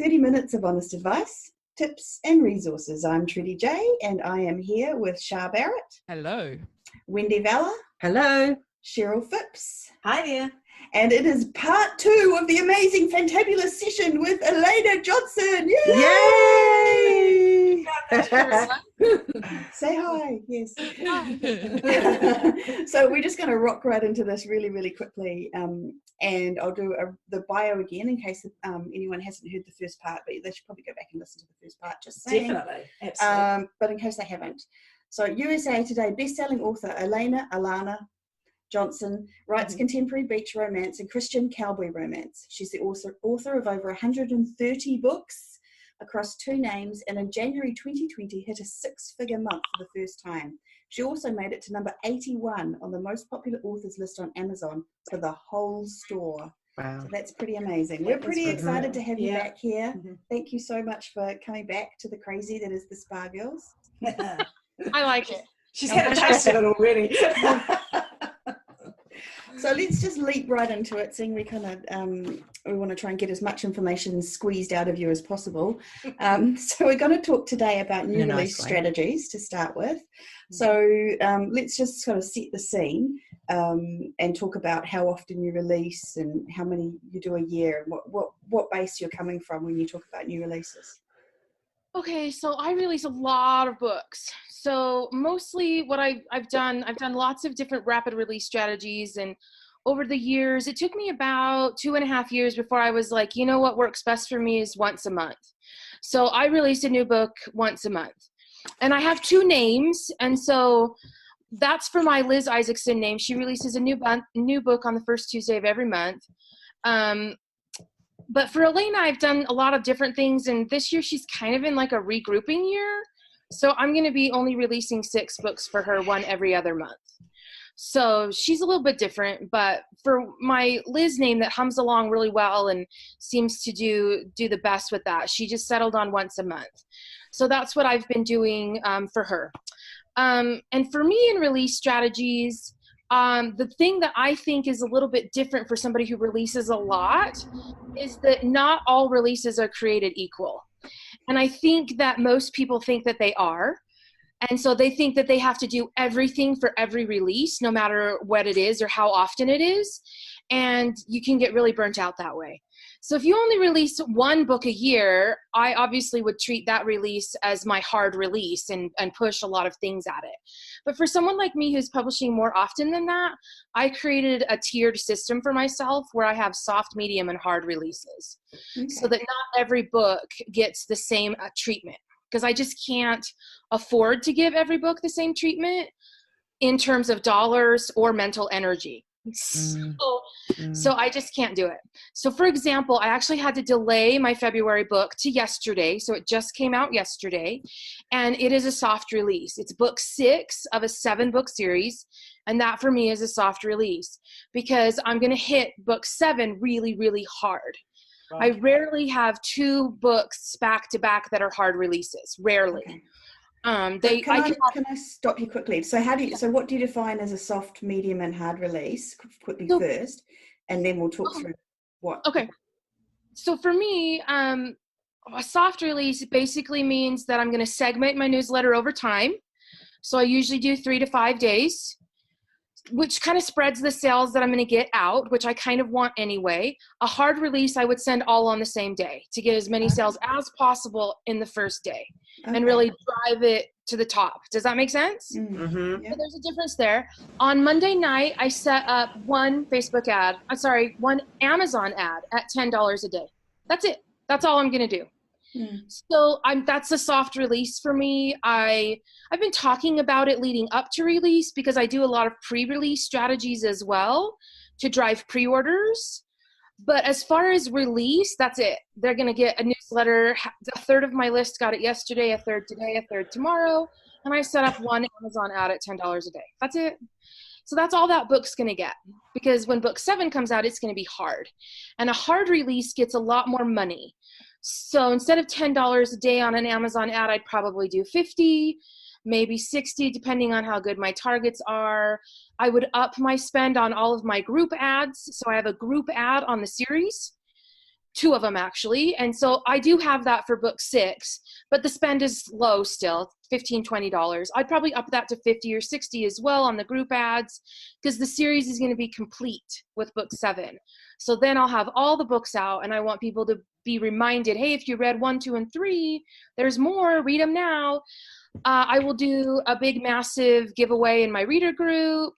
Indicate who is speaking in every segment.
Speaker 1: 30 minutes of honest advice, tips and resources. I'm Trudy J, and I am here with Shah Barrett.
Speaker 2: Hello.
Speaker 1: Wendy Valla.
Speaker 3: Hello.
Speaker 1: Cheryl Phipps.
Speaker 3: Hi there.
Speaker 1: And it is part 2 of the amazing, fantabulous session with Elana Johnson. Yay! Say hi. Yes. So we're just going to rock right into this really, really quickly. And I'll do the bio again in case anyone hasn't heard the first part, but they should probably go back and listen to the first part. Just saying.
Speaker 3: Definitely. Absolutely.
Speaker 1: But in case they haven't. So USA Today Bestselling Author Elana Johnson writes contemporary beach romance and Christian cowboy romance. She's the author of over 130 books across 2 names, and in January 2020 hit a 6-figure month for the first time. She also made it to number 81 on the most popular authors list on Amazon for the whole store.
Speaker 3: Wow.
Speaker 1: So that's pretty amazing. We're pretty excited to have you back here. Thank you so much for coming back to the crazy that is the Spa Girls.
Speaker 4: I like it.
Speaker 3: She's had a taste of it already.
Speaker 1: So let's just leap right into it, seeing we kind of we want to try and get as much information squeezed out of you as possible. So we're going to talk today about new release strategies to start with. So let's just sort of set the scene and talk about how often you release and how many you do a year, and what base you're coming from when you talk about new releases.
Speaker 4: Okay, so I release a lot of books. So mostly what I've done lots of different rapid release strategies, and over the years, it took me about 2.5 years before I was like, you know what works best for me is once a month. So I released a new book once a month. And I have 2 names, and so that's for my Liz Isaacson name. She releases a new book on the first Tuesday of every month. But for Elana, I've done a lot of different things, and this year she's kind of in like a regrouping year. So I'm going to be only releasing 6 books for her, 1 every other month. So she's a little bit different, but for my Liz name that hums along really well and seems to do the best with that, she just settled on once a month. So that's what I've been doing for her. And for me in release strategies, the thing that I think is a little bit different for somebody who releases a lot is that not all releases are created equal. And I think that most people think that they are. And so they think that they have to do everything for every release, no matter what it is or how often it is. And you can get really burnt out that way. So if you only release 1 book a year, I obviously would treat that release as my hard release and push a lot of things at it. But for someone like me who's publishing more often than that, I created a tiered system for myself where I have soft, medium, and hard releases. Okay. So that not every book gets the same treatment, because I just can't afford to give every book the same treatment in terms of dollars or mental energy. So I just can't do it. So for example, I actually had to delay my February book to yesterday. So it just came out yesterday, and it is a soft release. It's book 6 of a 7-book series. And that for me is a soft release because I'm going to hit book 7 really, really hard. Right. I rarely have 2 books back to back that are hard releases. Rarely. Okay.
Speaker 1: Can I stop you quickly? So what do you define as a soft, medium, and hard release quickly first, and then we'll talk through what. Okay.
Speaker 4: So for me, a soft release basically means that I'm going to segment my newsletter over time. So I usually do 3 to 5 days, which kind of spreads the sales that I'm going to get out, which I kind of want anyway. A hard release, I would send all on the same day to get as many sales as possible in the first day and really drive it to the top. Does that make sense? Mm-hmm. So there's a difference there. On Monday night, I set up one Amazon ad at $10 a day. That's it. That's all I'm going to do. So that's a soft release for me. I've been talking about it leading up to release because I do a lot of pre-release strategies as well to drive pre-orders. But as far as release, that's it. They're going to get a newsletter. A third of my list got it yesterday, a third today, a third tomorrow. And I set up one Amazon ad at $10 a day. That's it. So that's all that book's going to get, because when book 7 comes out, it's going to be hard. And a hard release gets a lot more money. So instead of $10 a day on an Amazon ad, I'd probably do $50, maybe $60, depending on how good my targets are. I would up my spend on all of my group ads. So I have a group ad on the series. 2 of them actually. And so I do have that for book 6, but the spend is low still, $15, $20. I'd probably up that to 50 or 60 as well on the group ads, because the series is going to be complete with book 7. So then I'll have all the books out, and I want people to be reminded, hey, if you read 1, 2, and 3, there's more, read them now. I will do a big, massive giveaway in my reader group.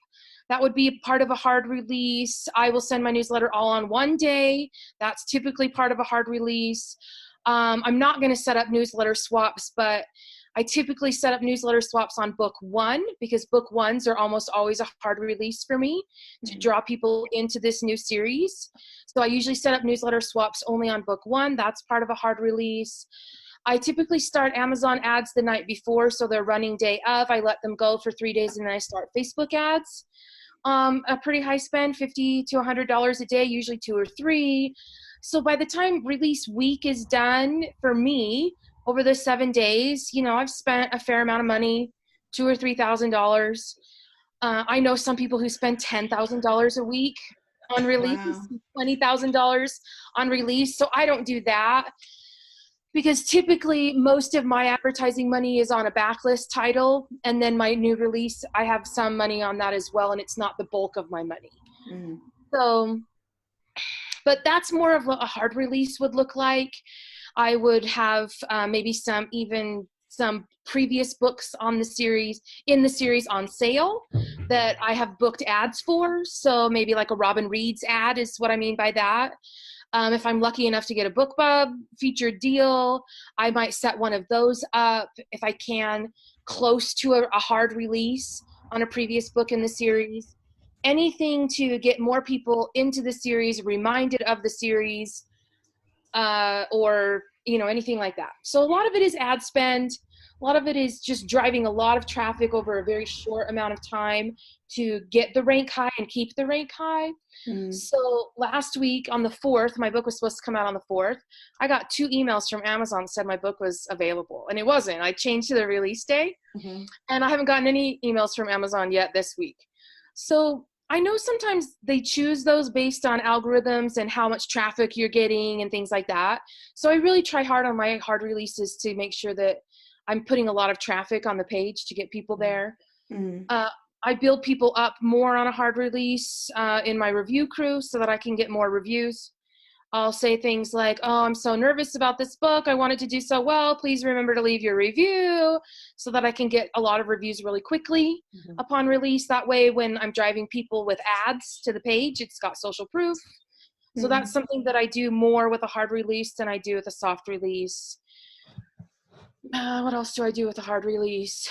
Speaker 4: That would be part of a hard release. I will send my newsletter all on one day. That's typically part of a hard release. I'm not going to set up newsletter swaps, but I typically set up newsletter swaps on book 1, because book 1s are almost always a hard release for me to draw people into this new series. So I usually set up newsletter swaps only on book 1. That's part of a hard release. I typically start Amazon ads the night before, so they're running day of. I let them go for 3 days, and then I start Facebook ads. A pretty high spend, $50 to $100 a day, usually 2 or 3. So by the time release week is done for me, over the 7 days, you know, I've spent a fair amount of money, $2,000 or $3,000. I know some people who spend $10,000 a week on release,
Speaker 1: Wow.
Speaker 4: $20,000 on release. So I don't do that, because typically most of my advertising money is on a backlist title, and then my new release, I have some money on that as well, and it's not the bulk of my money. So, but that's more of what a hard release would look like. I would have maybe some previous books on the series, on sale that I have booked ads for. So maybe like a Robin Reed's ad is what I mean by that. If I'm lucky enough to get a BookBub featured deal, I might set one of those up if I can, close to a hard release on a previous book in the series. Anything to get more people into the series, reminded of the series, or, you know, anything like that. So a lot of it is ad spend. A lot of it is just driving a lot of traffic over a very short amount of time to get the rank high and keep the rank high. So last week on the 4th, my book was supposed to come out on the 4th. I got 2 emails from Amazon that said my book was available, and it wasn't. I changed to the release day, and I haven't gotten any emails from Amazon yet this week. So I know sometimes they choose those based on algorithms and how much traffic you're getting and things like that. So I really try hard on my hard releases to make sure that I'm putting a lot of traffic on the page to get people there. I build people up more on a hard release in my review crew so that I can get more reviews. I'll say things like, oh, I'm so nervous about this book. I want it to do so well. Please remember to leave your review, so that I can get a lot of reviews really quickly upon release. That way, when I'm driving people with ads to the page, it's got social proof. So that's something that I do more with a hard release than I do with a soft release. What else do I do with a hard release?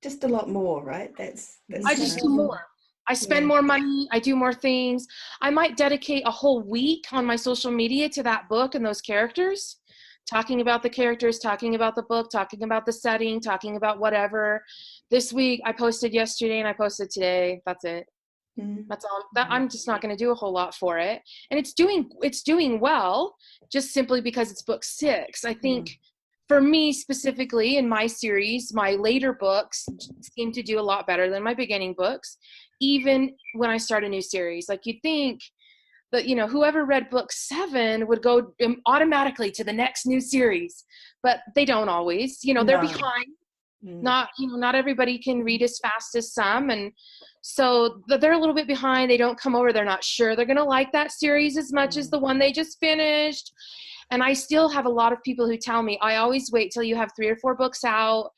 Speaker 1: Just a lot more, right? That's
Speaker 4: I just do more. I spend more money. I do more things. I might dedicate a whole week on my social media to that book and those characters, talking about the characters, talking about the book, talking about the setting, talking about whatever. This week I posted yesterday and I posted today. That's it. That's all. I'm just not going to do a whole lot for it. And it's doing well, just simply because it's book 6. I think for me specifically in my series, my later books seem to do a lot better than my beginning books, even when I start a new series. Like, you'd think that, you know, whoever read book 7 would go automatically to the next new series, but they don't always. You know, they're behind. Not everybody can read as fast as some, and so they're a little bit behind. They don't come over. They're not sure they're going to like that series as much as the one they just finished. And I still have a lot of people who tell me, I always wait till you have 3 or 4 books out,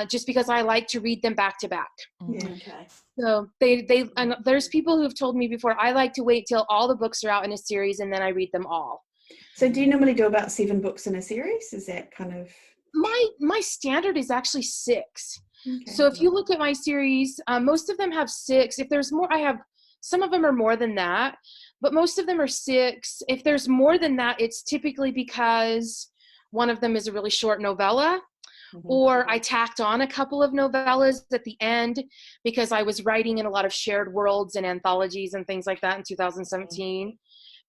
Speaker 4: just because I like to read them back to back.
Speaker 3: Okay.
Speaker 4: So and there's people who've told me before, I like to wait till all the books are out in a series and then I read them all.
Speaker 1: So do you normally do about 7 books in a series? Is that kind of...
Speaker 4: My standard is actually 6. Okay. So if you look at my series, most of them have 6. If there's more, some of them are more than that, but most of them are 6. If there's more than that, it's typically because one of them is a really short novella, or I tacked on a couple of novellas at the end because I was writing in a lot of shared worlds and anthologies and things like that in 2017.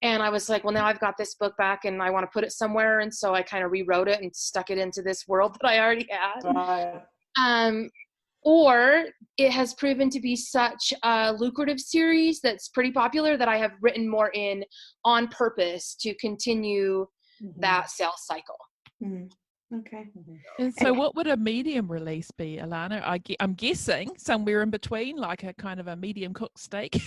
Speaker 4: And I was like, well, now I've got this book back and I want to put it somewhere. And so I kind of rewrote it and stuck it into this world that I already had. or it has proven to be such a lucrative series that's pretty popular that I have written more in on purpose to continue that sales cycle.
Speaker 1: Okay.
Speaker 2: And so what would a medium release be, Elana? I'm guessing somewhere in between, like a kind of a medium cooked steak.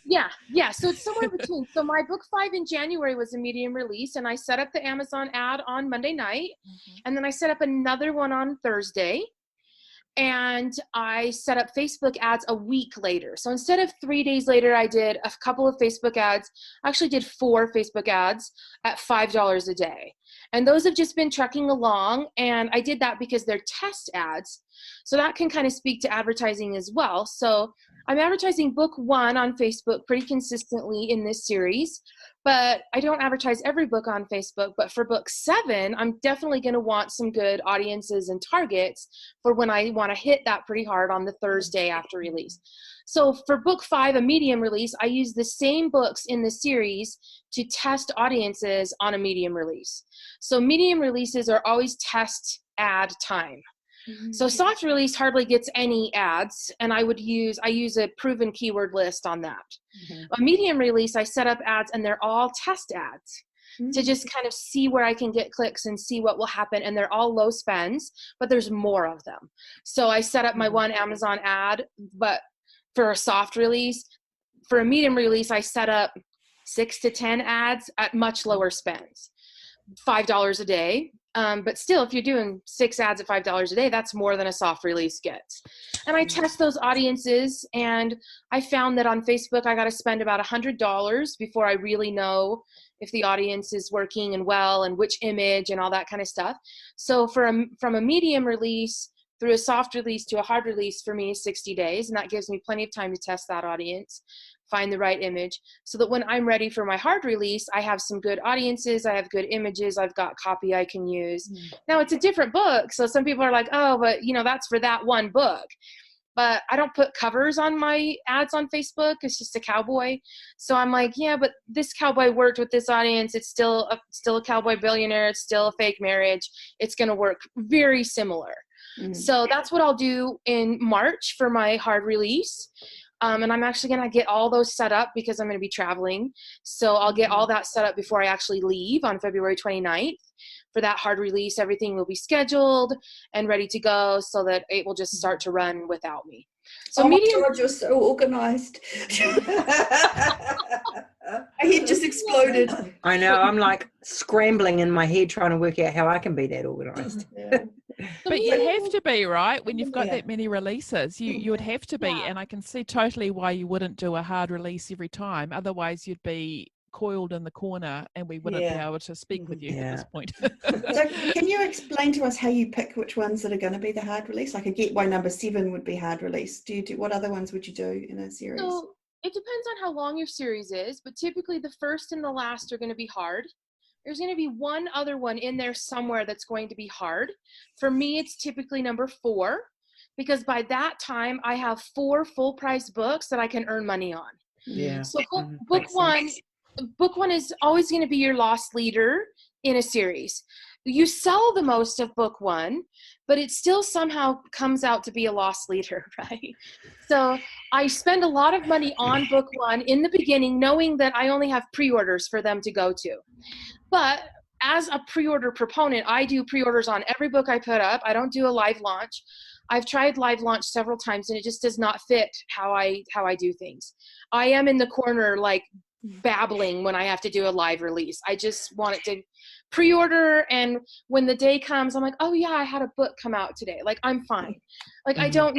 Speaker 4: Yeah. So it's somewhere between. So my book 5 in January was a medium release, and I set up the Amazon ad on Monday night, and then I set up another one on Thursday, and I set up Facebook ads a week later. So instead of 3 days later, I did a couple of Facebook ads. I actually did 4 Facebook ads at $5 a day. And those have just been trucking along. And I did that because they're test ads. So that can kind of speak to advertising as well. So I'm advertising book 1 on Facebook pretty consistently in this series, but I don't advertise every book on Facebook. But for book 7, I'm definitely going to want some good audiences and targets for when I want to hit that pretty hard on the Thursday after release. So for book 5, a medium release, I use the same books in the series to test audiences on a medium release. So medium releases are always test ad time. So soft release hardly gets any ads, and I use a proven keyword list on that. A medium release, I set up ads, and they're all test ads to just kind of see where I can get clicks and see what will happen. And they're all low spends, but there's more of them. So I set up my one Amazon ad, but for a soft release. For a medium release, I set up 6 to 10 ads at much lower spends, $5 a day. But still, if you're doing 6 ads at $5 a day, that's more than a soft release gets. And I test those audiences, and I found that on Facebook, I got to spend about $100 before I really know if the audience is working and well and which image and all that kind of stuff. So from a medium release through a soft release to a hard release for me is 60 days. And that gives me plenty of time to test that audience, find the right image, so that when I'm ready for my hard release, I have some good audiences, I have good images, I've got copy I can use. Now it's a different book. So some people are like, oh, but that's for that one book. But I don't put covers on my ads on Facebook. It's just a cowboy. So I'm like, yeah, but this cowboy worked with this audience. It's still a cowboy billionaire. It's still a fake marriage. It's going to work very similar. So that's what I'll do in March for my hard release. And I'm actually going to get all those set up because I'm going to be traveling. So I'll get all that set up before I actually leave on February 29th. For that hard release, everything will be scheduled and ready to go so that it will just start to run without me. So
Speaker 1: my God, you're so organized. My head just exploded.
Speaker 3: I know. I'm like scrambling in my head trying to work out how I can be that organized.
Speaker 2: But you have to be, right? When you've got that many releases, you would have to be. And I can see totally why you wouldn't do a hard release every time. Otherwise, you'd be coiled in the corner and we wouldn't be able to speak with you at this point.
Speaker 1: So can you explain to us how you pick which ones that are going to be the hard release? Like I get why number 7 would be hard release. What other ones would you do in a series?
Speaker 4: So it depends on how long your series is, but typically the first and the last are going to be hard. There's going to be one other one in there somewhere that's going to be hard. For me, it's typically number 4, because by that time I have 4 full price books that I can earn money on. So book one is always going to be your loss leader in a series. You sell the most of book 1, but it still somehow comes out to be a loss leader, right? So I spend a lot of money on book 1 in the beginning, knowing that I only have pre-orders for them to go to. But as a pre-order proponent, I do pre-orders on every book I put up. I don't do a live launch. I've tried live launch several times and it just does not fit how I do things. I am in the corner like babbling when I have to do a live release. I just want it to pre-order, and when the day comes, I'm like, oh yeah, I had a book come out today. Like I'm fine. Like I don't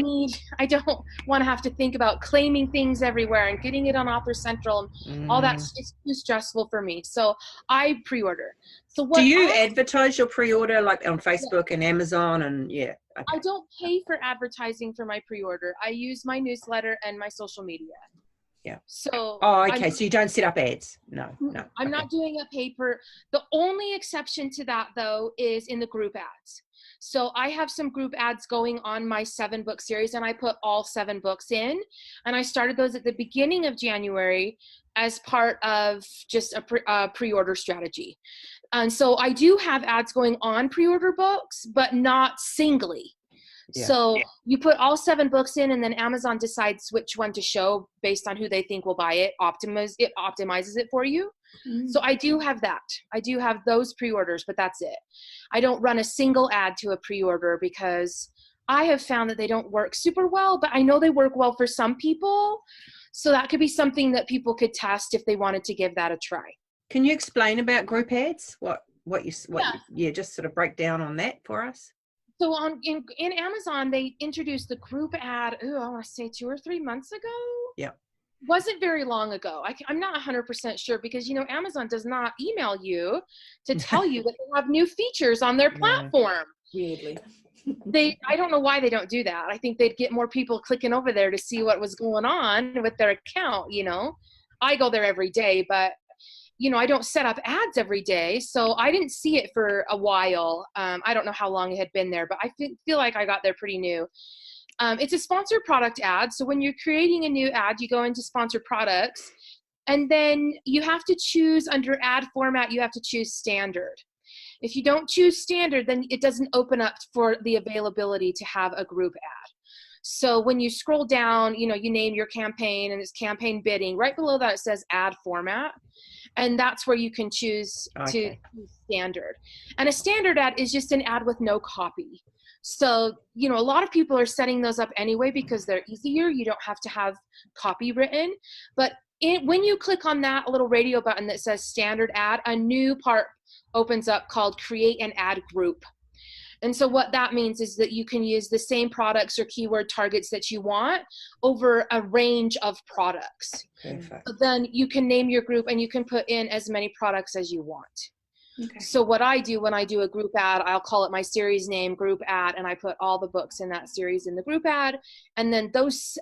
Speaker 4: want to have to think about claiming things everywhere and getting it on Author Central and all that. It's too stressful for me. So I pre-order. So what
Speaker 3: do you advertise your pre-order like on Facebook and Amazon and
Speaker 4: I don't pay for advertising for my pre-order. I use my newsletter and my social media. So
Speaker 3: so you don't set up ads? No.
Speaker 4: I'm not doing a paper. The only exception to that though is in the group ads. So I have some group ads going on my 7-book series, and I put all 7 books in, and I started those at the beginning of January as part of just a pre-order strategy. And so I do have ads going on pre-order books, but not singly.
Speaker 3: Yeah.
Speaker 4: So you put all 7 books in, and then Amazon decides which one to show based on who they think will buy it. It optimizes it for you. So I do have that. I do have those pre-orders, but that's it. I don't run a single ad to a pre-order because I have found that they don't work super well, but I know they work well for some people. So that could be something that people could test if they wanted to give that a try.
Speaker 3: Can you explain about group ads? Just sort of break down on that for us.
Speaker 4: So in Amazon, they introduced the group ad, I want to say 2 or 3 months ago.
Speaker 3: Yeah.
Speaker 4: Wasn't very long ago. I'm not 100% sure because, Amazon does not email you to tell you that they have new features on their platform.
Speaker 1: Weirdly.
Speaker 4: I don't know why they don't do that. I think they'd get more people clicking over there to see what was going on with their account, I go there every day, but I don't set up ads every day. So I didn't see it for a while. I don't know how long it had been there, but I feel like I got there pretty new. It's a sponsored product ad. So when you're creating a new ad, you go into sponsored products, and then you have to choose under ad format, you have to choose standard. If you don't choose standard, then it doesn't open up for the availability to have a group ad. So when you scroll down, you name your campaign and it's campaign bidding. Right below that, it says ad format. And that's where you can choose to choose standard. And a standard ad is just an ad with no copy. So, a lot of people are setting those up anyway because they're easier. You don't have to have copy written. But when you click on that little radio button that says standard ad, a new part opens up called create an ad group. And so what that means is that you can use the same products or keyword targets that you want over a range of products.
Speaker 3: Perfect.
Speaker 4: So then you can name your group and you can put in as many products as you want.
Speaker 1: Okay.
Speaker 4: So what I do when I do a group ad, I'll call it my series name, group ad, and I put all the books in that series in the group ad. And then those,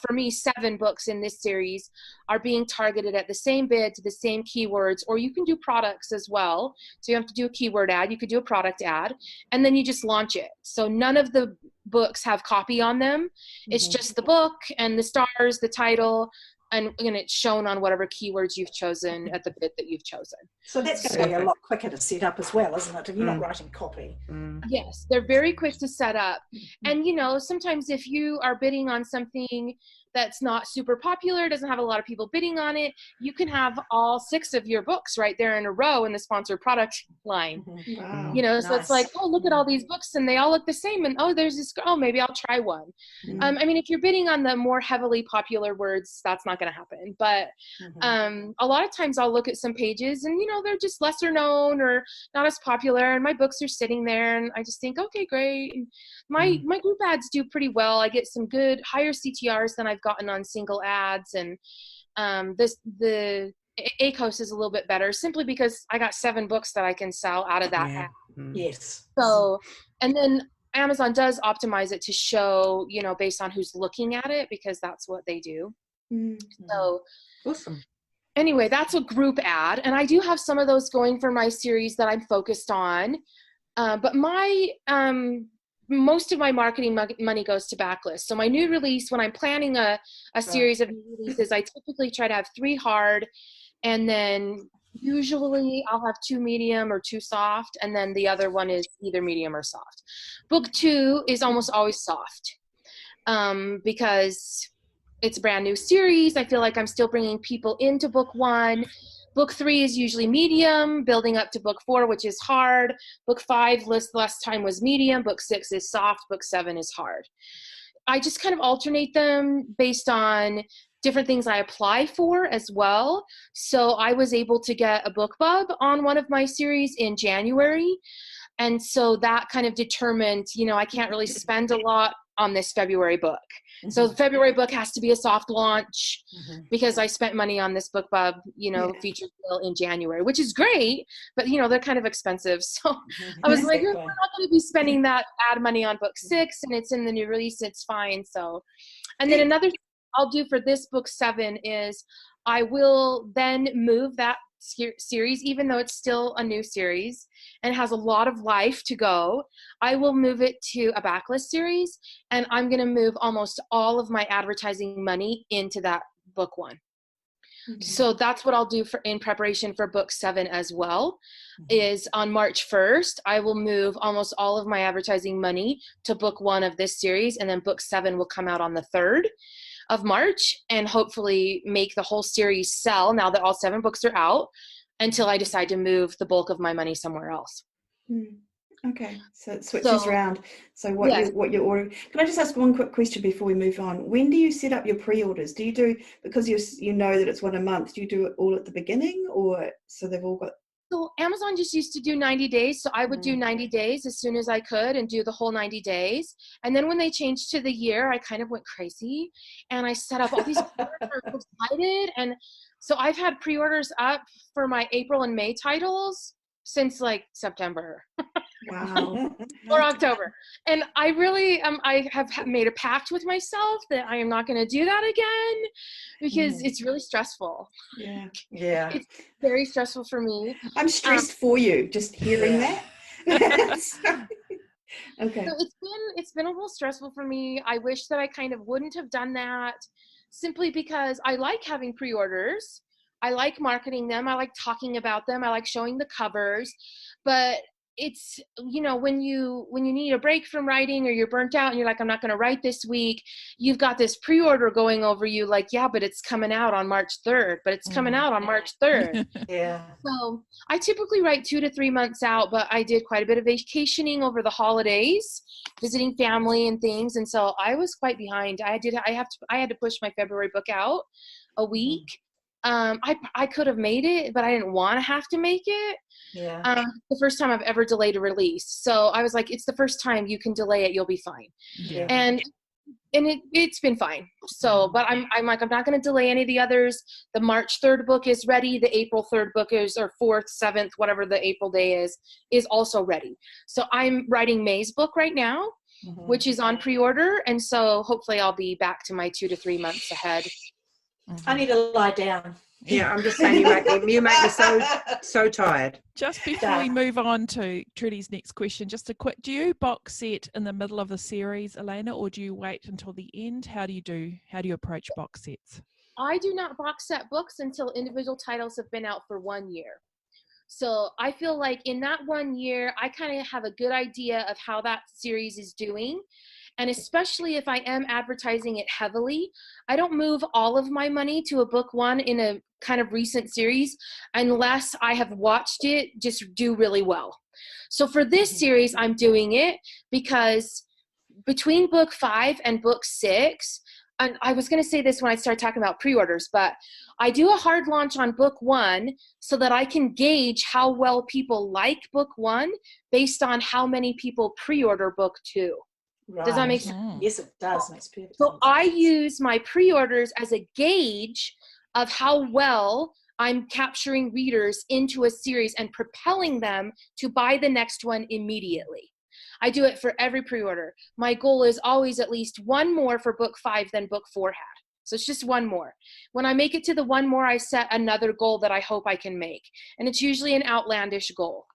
Speaker 4: for me, 7 books in this series are being targeted at the same bid to the same keywords, or you can do products as well. So you have to do a keyword ad, you could do a product ad, and then you just launch it. So none of the books have copy on them. It's just the book and the stars, the title, and it's shown on whatever keywords you've chosen at the bid that you've chosen.
Speaker 5: So that's going to be a lot quicker to set up as well, isn't it? If you're not writing copy.
Speaker 4: Yes, they're very quick to set up. And, sometimes if you are bidding on something that's not super popular, doesn't have a lot of people bidding on it, you can have all 6 of your books right there in a row in the sponsored product line.
Speaker 1: Wow.
Speaker 4: So it's like, oh, look at all these books and they all look the same. And there's this, maybe I'll try one. If you're bidding on the more heavily popular words, that's not going to happen. But a lot of times I'll look at some pages and, they're just lesser known or not as popular. And my books are sitting there and I just think, okay, great. And my group ads do pretty well. I get some good higher CTRs than I've gotten on single ads. And the ACOS is a little bit better simply because I got 7 books that I can sell out of that ad.
Speaker 5: Yes.
Speaker 4: So, and then Amazon does optimize it to show, based on who's looking at it, because that's what they do. So
Speaker 3: awesome.
Speaker 4: Anyway, that's a group ad. And I do have some of those going for my series that I'm focused on. But most of my marketing money goes to backlist. So my new release, when I'm planning a series of new releases, I typically try to have 3 hard, and then usually I'll have 2 medium or 2 soft, and then the other one is either medium or soft. Book 2 is almost always soft because it's a brand new series. I feel like I'm still bringing people into book 1. Book 3 is usually medium, building up to book 4, which is hard. Book 5 last time was medium. Book 6 is soft. Book 7 is hard. I just kind of alternate them based on different things I apply for as well. So I was able to get a book bub on one of my series in January. And so that kind of determined, I can't really spend a lot on this February book. So the February book has to be a soft launch because I spent money on this book bub, feature deal in January, which is great, but they're kind of expensive. So I was like, we're not going to be spending that ad money on book 6 and it's in the new release. It's fine. So, and then another thing I'll do for this book 7 is I will then move that series, even though it's still a new series and has a lot of life to go. I will move it to a backlist series, and I'm going to move almost all of my advertising money into that book 1. So that's what I'll do in preparation for book 7 as well, is on March 1st, I will move almost all of my advertising money to book 1 of this series. And then book 7 will come out on the 3rd of March and hopefully make the whole series sell now that all 7 books are out, until I decide to move the bulk of my money somewhere else.
Speaker 1: Okay, so it switches around. So what you're ordering. Can I just ask one quick question before we move on? When do you set up your pre-orders? Do you do, because you know that it's 1 a month, do you do it all at the beginning, or so they've all got?
Speaker 4: So Amazon just used to do 90 days. So I would do 90 days as soon as I could and do the whole 90 days. And then when they changed to the year, I kind of went crazy and I set up all these excited. And so I've had pre-orders up for my April and May titles since like September.
Speaker 1: Wow.
Speaker 4: Or October. And I really I have made a pact with myself that I am not going to do that again, because it's really stressful.
Speaker 3: Yeah.
Speaker 4: It's very stressful for me.
Speaker 1: I'm stressed for you just hearing that. Okay.
Speaker 4: So it's been a little stressful for me. I wish that I kind of wouldn't have done that, simply because I like having pre-orders. I like marketing them. I like talking about them. I like showing the covers. But it's, when you need a break from writing, or you're burnt out and you're like, I'm not going to write this week, you've got this pre-order going over you, like, yeah, but it's coming out on March 3rd, but it's coming out on March 3rd. So I typically write 2 to 3 months out, but I did quite a bit of vacationing over the holidays, visiting family and things. And so I was quite behind. I had to push my February book out a week. I could have made it, but I didn't want to have to make it. The first time I've ever delayed a release. So I was like, it's the first time you can delay it. You'll be fine. And it's been fine. So, but I'm like, I'm not going to delay any of the others. The March 3rd book is ready. The April 3rd book is, or 4th, 7th, whatever the April day is also ready. So I'm writing May's book right now, which is on pre-order. And so hopefully I'll be back to my 2 to 3 months ahead.
Speaker 5: I need to lie down.
Speaker 3: Yeah, I'm just saying, you make me so tired.
Speaker 2: Just before we move on to Trudy's next question, just a quick, do you box set in the middle of the series, Elana, or do you wait until the end? How do you approach box sets?
Speaker 4: I do not box set books until individual titles have been out for 1 year. So I feel like in that 1 year, I kind of have a good idea of how that series is doing. And especially if I am advertising it heavily, I don't move all of my money to a book 1 in a kind of recent series unless I have watched it just do really well. So for this series, I'm doing it because between book 5 and book 6, and I was going to say this when I started talking about pre-orders, but I do a hard launch on book 1 so that I can gauge how well people like book 1 based on how many people pre-order book 2.
Speaker 5: Right.
Speaker 4: Does that make sense?
Speaker 5: Yes, it does. Makes perfect
Speaker 4: So
Speaker 5: sense.
Speaker 4: I use my pre-orders as a gauge of how well I'm capturing readers into a series and propelling them to buy the next one immediately. I do it for every pre-order. My goal is always at least 1 more for book 5 than book 4 had. So it's just 1 more. When I make it to the 1 more, I set another goal that I hope I can make. And it's usually an outlandish goal.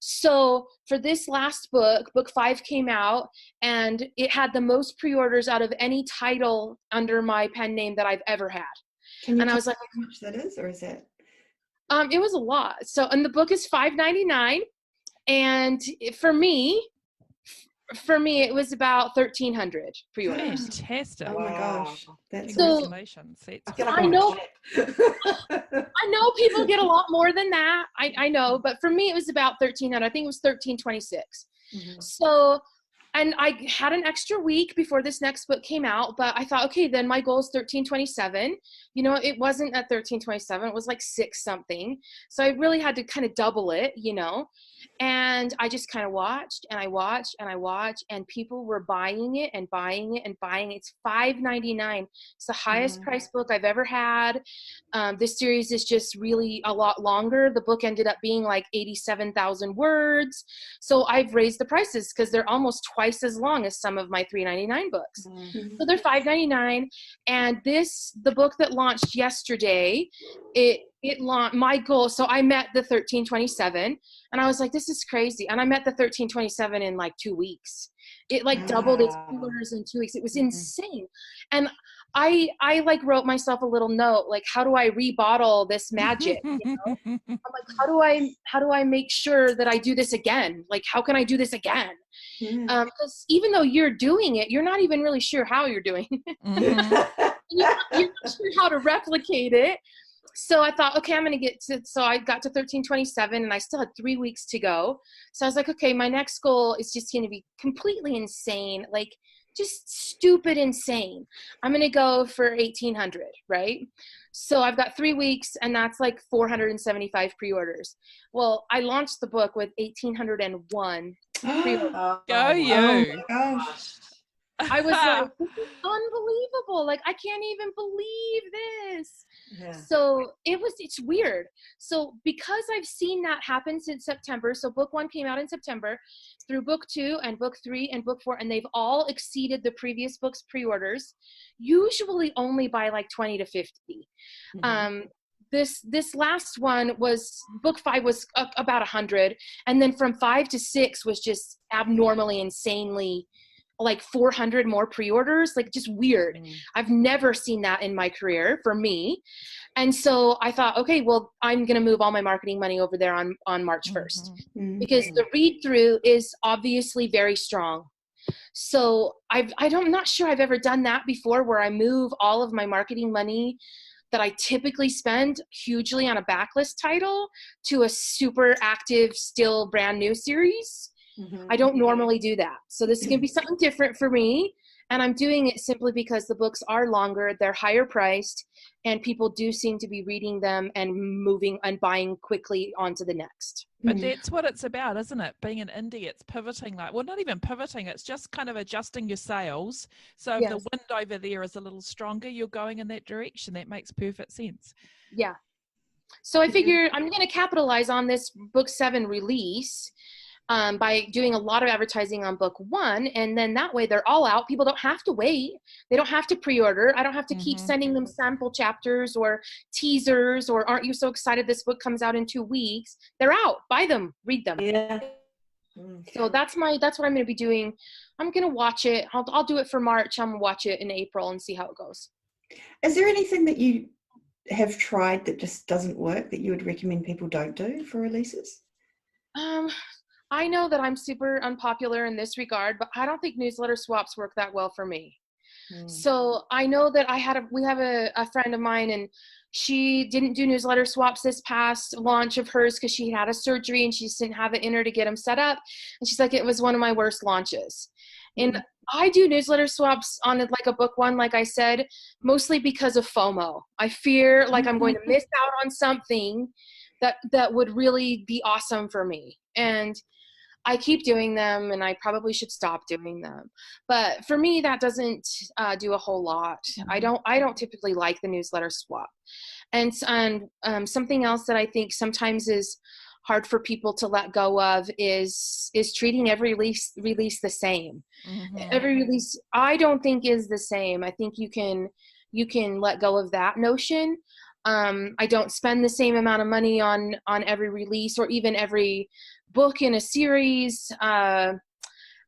Speaker 4: So for this last book, book 5 came out and it had the most pre-orders out of any title under my pen name that I've ever had.
Speaker 1: Can you
Speaker 4: and I
Speaker 1: tell
Speaker 4: was like,
Speaker 1: how much that is, or is it?
Speaker 4: It was a lot. So, and the book is $5.99. And for me, it was about 1,300 pre-orders.
Speaker 2: Fantastic.
Speaker 1: Oh my gosh. That's
Speaker 2: Congratulations.
Speaker 4: I know people get a lot more than that. I know, but for me, it was about 1,300. I think it was 1,326. So, and I had an extra week before this next book came out, but I thought, okay, then my goal is 1,327. It wasn't at 1,327. It was like 6 something. So I really had to kind of double it, and I just kind of watched and I watched and I watched, and people were buying it and buying it and buying it. It's $5.99. It's the highest price book I've ever had. This series is just really a lot longer. The book ended up being like 87,000 words. So I've raised the prices because they're almost twice as long as some of my $3.99 books. So they're $5.99. And the book that launched yesterday, it launched my goal. So I met the 1,327 and I was like, this is crazy. And I met the 1,327 in like 2 weeks. It like doubled its pre-orders in 2 weeks. It was insane. And I like wrote myself a little note, like, how do I rebottle this magic? You know? I'm like, how do I make sure that I do this again? Like, how can I do this again?
Speaker 1: Yeah.
Speaker 4: Because even though you're doing it, you're not even really sure how you're doing it.
Speaker 2: Mhm.
Speaker 4: You're not sure how to replicate it. So I thought, okay, I'm going to get to, so I got to 1327 and I still had 3 weeks to go. So I was like, okay, my next goal is just going to be completely insane, like just stupid insane. I'm going to go for 1800, right? So I've got 3 weeks and that's like 475 pre-orders. Well, I launched the book with 1801 pre-orders.
Speaker 2: Go you.
Speaker 1: Oh my gosh.
Speaker 4: I was like, this is unbelievable. Like, I can't even believe this.
Speaker 5: Yeah.
Speaker 4: So it's weird. So because I've seen that happen since September, so book 1 came out in September, through book 2 and book 3 and book 4, and they've all exceeded the previous book's pre-orders, usually only by like 20 to 50.
Speaker 5: Mhm.
Speaker 4: This last one was, book 5 was about 100. And then from 5 to 6 was just abnormally, insanely, like 400 more pre-orders, like just weird. I've never seen that in my career for me. And so I thought, okay, well, I'm going to move all my marketing money over there on March 1st because the read through is obviously very strong. So I'm not sure I've ever done that before, where I move all of my marketing money that I typically spend hugely on a backlist title to a super active, still brand new series.
Speaker 5: Mhm.
Speaker 4: I don't normally do that. So this is going to be something different for me. And I'm doing it simply because the books are longer, they're higher priced, and people do seem to be reading them and moving and buying quickly on to the next.
Speaker 2: But that's what it's about, isn't it? Being an indie, it's pivoting, like, well, not even pivoting, it's just kind of adjusting your sails. So if the wind over there is a little stronger, you're going in that direction. That makes perfect sense.
Speaker 4: Yeah. So I figure I'm going to capitalize on this book 7 release by doing a lot of advertising on book 1. And then that way they're all out. People don't have to wait. They don't have to pre-order. I don't have to keep sending them sample chapters or teasers or aren't you so excited this book comes out in 2 weeks. They're out. Buy them. Read them.
Speaker 5: Yeah.
Speaker 4: So that's what I'm going to be doing. I'm going to watch it. I'll do it for March. I'm going to watch it in April and see how it goes.
Speaker 1: Is there anything that you have tried that just doesn't work that you would recommend people don't do for releases?
Speaker 4: I know that I'm super unpopular in this regard, but I don't think newsletter swaps work that well for me. So I know that we have a friend of mine, and she didn't do newsletter swaps this past launch of hers because she had a surgery and she just didn't have it in her to get them set up. And she's like, it was one of my worst launches. And I do newsletter swaps on like a book 1, like I said, mostly because of FOMO. I fear like I'm going to miss out on something that would really be awesome for me. And I keep doing them, and I probably should stop doing them. But for me, that doesn't do a whole lot. I don't typically like the newsletter swap. And something else that I think sometimes is hard for people to let go of is treating every release the same. Every release I don't think is the same. I think you can let go of that notion. I don't spend the same amount of money on every release or even every book in a series.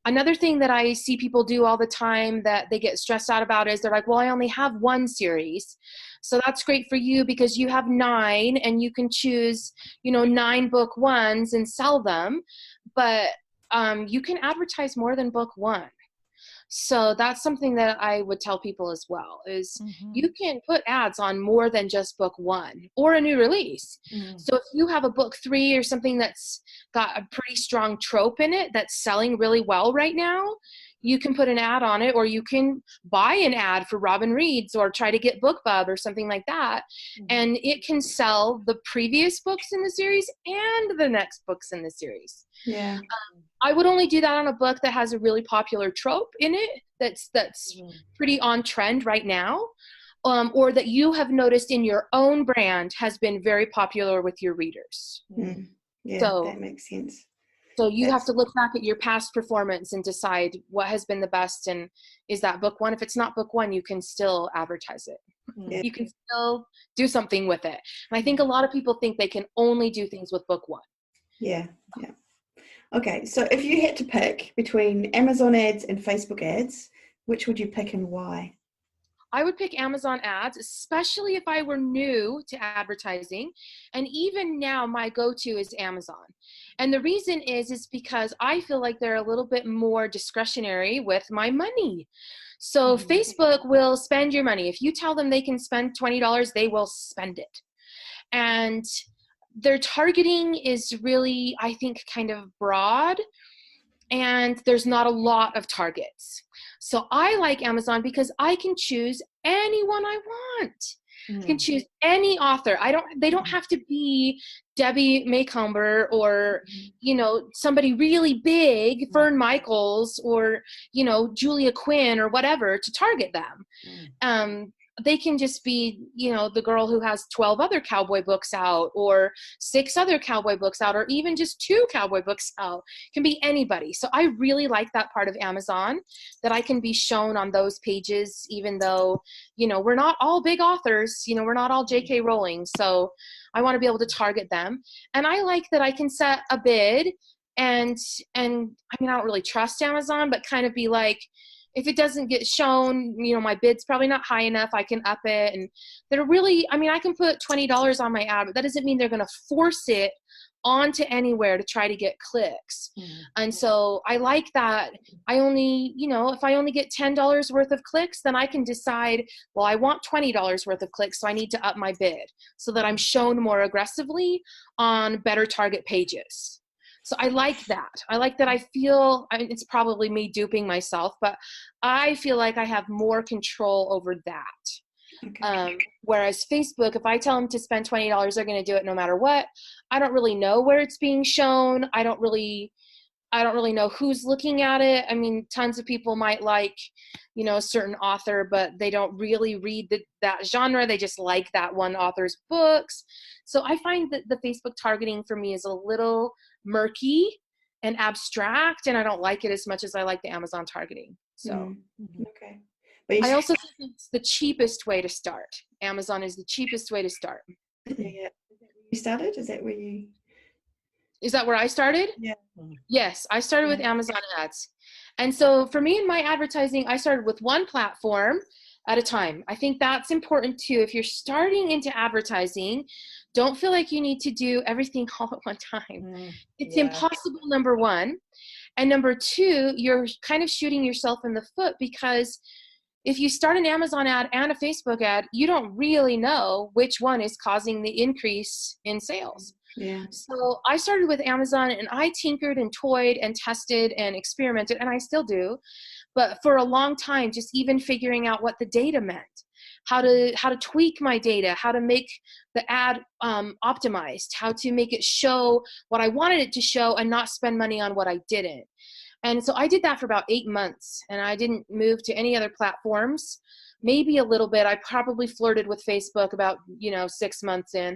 Speaker 4: Another thing that I see people do all the time that they get stressed out about is they're like, well, I only have 1 series. So that's great for you because you have 9 and you can choose, 9 book 1s and sell them. But you can advertise more than book 1. So that's something that I would tell people as well is you can put ads on more than just book 1 or a new release. So if you have a book 3 or something that's got a pretty strong trope in it that's selling really well right now, you can put an ad on it, or you can buy an ad for Robin Reads or try to get BookBub or something like that. And it can sell the previous books in the series and the next books in the series.
Speaker 1: Yeah.
Speaker 4: I would only do that on a book that has a really popular trope in it that's pretty on trend right now, or that you have noticed in your own brand has been very popular with your readers.
Speaker 1: Yeah,
Speaker 4: so,
Speaker 1: that makes sense.
Speaker 4: So you have to look back at your past performance and decide what has been the best, and is that book 1? If it's not book 1, you can still advertise it.
Speaker 1: Yeah.
Speaker 4: You can still do something with it. And I think a lot of people think they can only do things with book 1.
Speaker 1: Yeah. Okay, so if you had to pick between Amazon ads and Facebook ads, which would you pick and why?
Speaker 4: I would pick Amazon ads, especially if I were new to advertising. And even now, my go-to is Amazon. And the reason is because I feel like they're a little bit more discretionary with my money. So Facebook will spend your money. If you tell them they can spend $20, they will spend it. And their targeting is really, I think, kind of broad, and there's not a lot of targets. So I like Amazon because I can choose anyone I want. I can choose any author. They don't have to be Debbie Maycomber or, you know, somebody really big, Fern Michaels, or, you know, Julia Quinn or whatever to target them. They can just be, you know, the girl who has 12 other cowboy books out, or 6 other cowboy books out, or even just 2 cowboy books out. It can be anybody. So I really like that part of Amazon, that I can be shown on those pages, even though, you know, we're not all big authors, you know, we're not all J.K. Rowling. So I want to be able to target them. And I like that I can set a bid and I mean, I don't really trust Amazon, but kind of be like, if it doesn't get shown, you know, my bid's probably not high enough, I can up it. And they're really, I mean, I can put $20 on my ad, but that doesn't mean they're going to force it onto anywhere to try to get clicks. And so I like that. I only, you know, if I only get $10 worth of clicks, then I can decide, well, I want $20 worth of clicks, so I need to up my bid so that I'm shown more aggressively on better target pages. So I like that. I like that. I feel, I mean, it's probably me duping myself, but I feel like I have more control over that. Whereas Facebook, if I tell them to spend $20, they're going to do it no matter what. I don't really know where it's being shown. I don't really know who's looking at it. I mean, tons of people might like, you know, a certain author, but they don't really read that genre. They just like that one author's books. So I find that the Facebook targeting for me is a little murky and abstract, and I don't like it as much as I like the Amazon targeting. So
Speaker 1: okay. But
Speaker 4: I also think it's the cheapest way to start. Amazon is the cheapest way to start.
Speaker 1: Yeah. You started? Is that where you?
Speaker 4: Is that where I started?
Speaker 1: Yeah.
Speaker 4: Yes, I started with Amazon ads. And so for me in my advertising, I started with one platform at a time. I think that's important too. If you're starting into advertising, don't feel like you need to do everything all at one time. It's impossible, number one. And number two, you're kind of shooting yourself in the foot, because if you start an Amazon ad and a Facebook ad, you don't really know which one is causing the increase in sales.
Speaker 1: Yeah.
Speaker 4: So I started with Amazon, and I tinkered and toyed and tested and experimented, and I still do. But for a long time, just even figuring out what the data meant, how to tweak my data, how to make the ad optimized, how to make it show what I wanted it to show and not spend money on what I didn't. And so I did that for about 8 months, and I didn't move to any other platforms. Maybe a little bit. I probably flirted with Facebook about, 6 months in.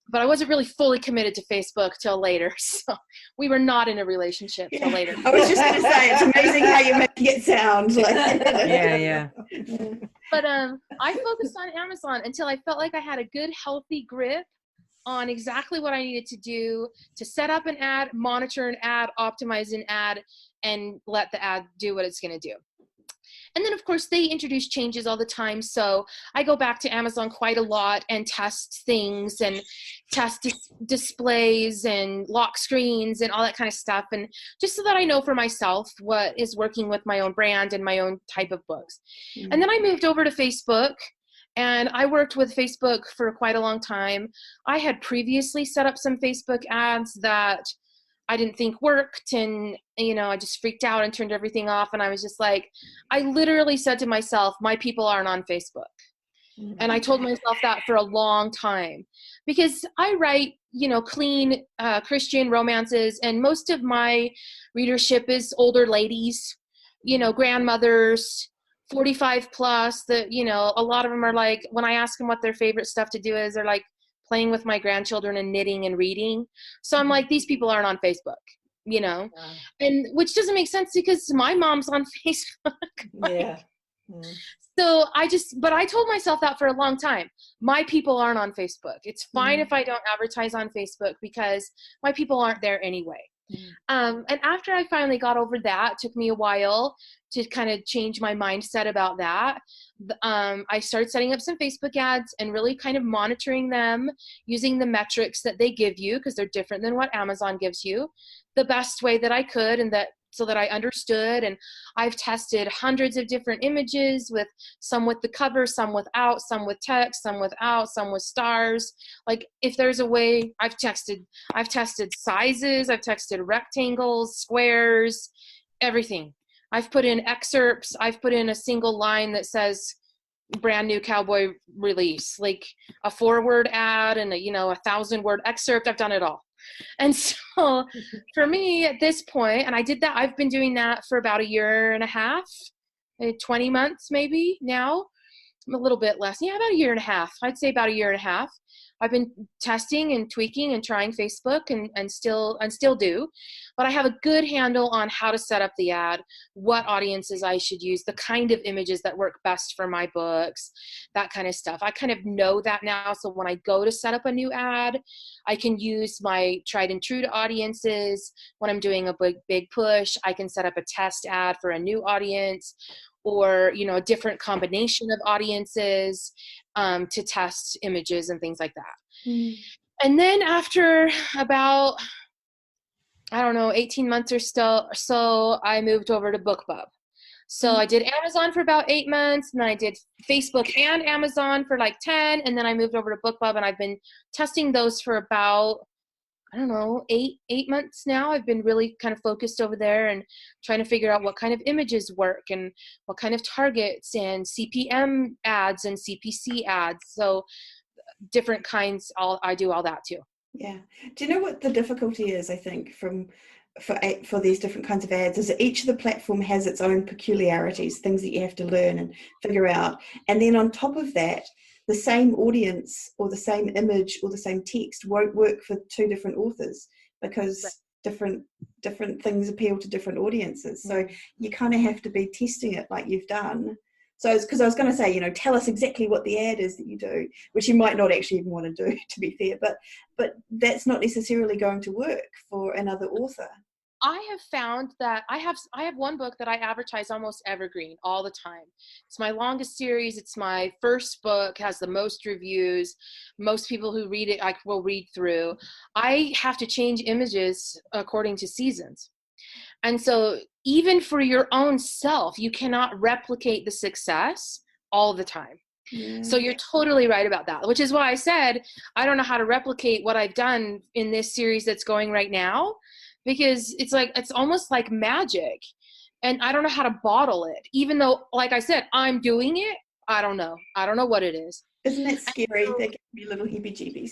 Speaker 4: But I wasn't really fully committed to Facebook till later. So we were not in a relationship till later.
Speaker 1: I was just going to say, it's amazing how you make it sound like.
Speaker 3: Yeah.
Speaker 4: But I focused on Amazon until I felt like I had a good, healthy grip on exactly what I needed to do to set up an ad, monitor an ad, optimize an ad, and let the ad do what it's going to do. And then, of course, they introduce changes all the time. So I go back to Amazon quite a lot and test things and test displays and lock screens and all that kind of stuff. And just so that I know for myself what is working with my own brand and my own type of books. Mm-hmm. And then I moved over to Facebook, and I worked with Facebook for quite a long time. I had previously set up some Facebook ads that I didn't think worked, and I just freaked out and turned everything off. And I was just like, I literally said to myself, my people aren't on Facebook. Mm-hmm. And I told myself that for a long time, because I write, clean Christian romances, and most of my readership is older ladies, grandmothers, 45 plus. That a lot of them are like, when I ask them what their favorite stuff to do is, they're like, playing with my grandchildren and knitting and reading. So I'm like, these people aren't on Facebook, and which doesn't make sense because my mom's on Facebook.
Speaker 5: Yeah.
Speaker 4: So but I told myself that for a long time. My people aren't on Facebook. It's fine if I don't advertise on Facebook because my people aren't there anyway. And after I finally got over that, it took me a while to kind of change my mindset about that. I started setting up some Facebook ads and really kind of monitoring them using the metrics that they give you, because they're different than what Amazon gives you, the best way that I could, and that so that I understood. And I've tested hundreds of different images, with some with the cover, some without, some with text, some without, some with stars. Like, if there's a way, I've tested sizes, I've tested rectangles, squares, everything. I've put in excerpts. I've put in a single line that says brand new cowboy release, like a 4-word ad and a 1,000-word excerpt. I've done it all. And so for me at this point, and I did that, I've been doing that for about 1.5 years, 20 months maybe now, a little bit less. Yeah, about 1.5 years. I'd say about 1.5 years. I've been testing and tweaking and trying Facebook and still do, but I have a good handle on how to set up the ad, what audiences I should use, the kind of images that work best for my books, that kind of stuff. I kind of know that now. So when I go to set up a new ad, I can use my tried and true to audiences. When I'm doing a big push, I can set up a test ad for a new audience, or a different combination of audiences to test images and things like that. And then after about, 18 months or so, I moved over to BookBub. So I did Amazon for about 8 months, and then I did Facebook and Amazon for like 10, and then I moved over to BookBub, and I've been testing those for about, 8 months now. I've been really kind of focused over there and trying to figure out what kind of images work and what kind of targets and CPM ads and CPC ads. So different kinds, I do all that too.
Speaker 1: Yeah. Do you know what the difficulty is, I think, for these different kinds of ads, is that each of the platform has its own peculiarities, things that you have to learn and figure out. And then on top of that, the same audience or the same image or the same text won't work for 2 different authors, because different things appeal to different audiences. So you kind of have to be testing it like you've done. So because I was going to say, tell us exactly what the ad is that you do, which you might not actually even want to do, to be fair, but that's not necessarily going to work for another author.
Speaker 4: I have found that I have one book that I advertise almost evergreen all the time. It's my longest series. It's my first book, has the most reviews. Most people who read it, I will read through. I have to change images according to seasons. And so even for your own self, you cannot replicate the success all the time. Yeah. So you're totally right about that, which is why I said, I don't know how to replicate what I've done in this series that's going right now, because it's almost like magic, and I don't know how to bottle it, even though, like I said, I'm doing it. I don't know what it is.
Speaker 1: Isn't it scary? So, they give me little heebie-jeebies.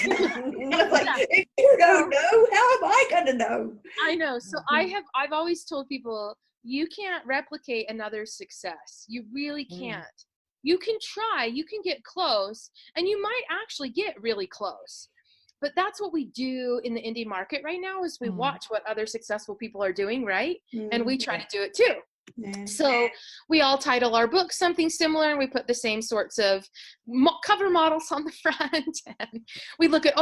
Speaker 1: Like, if you don't know, how am I going to know?
Speaker 4: I know. So I've always told people, you can't replicate another's success. You really can't. You can try, you can get close, and you might actually get really close. But that's what we do in the indie market right now, is we watch what other successful people are doing, right? And we try to do it too. Yeah. So we all title our books something similar, and we put the same sorts of cover models on the front, and we look at,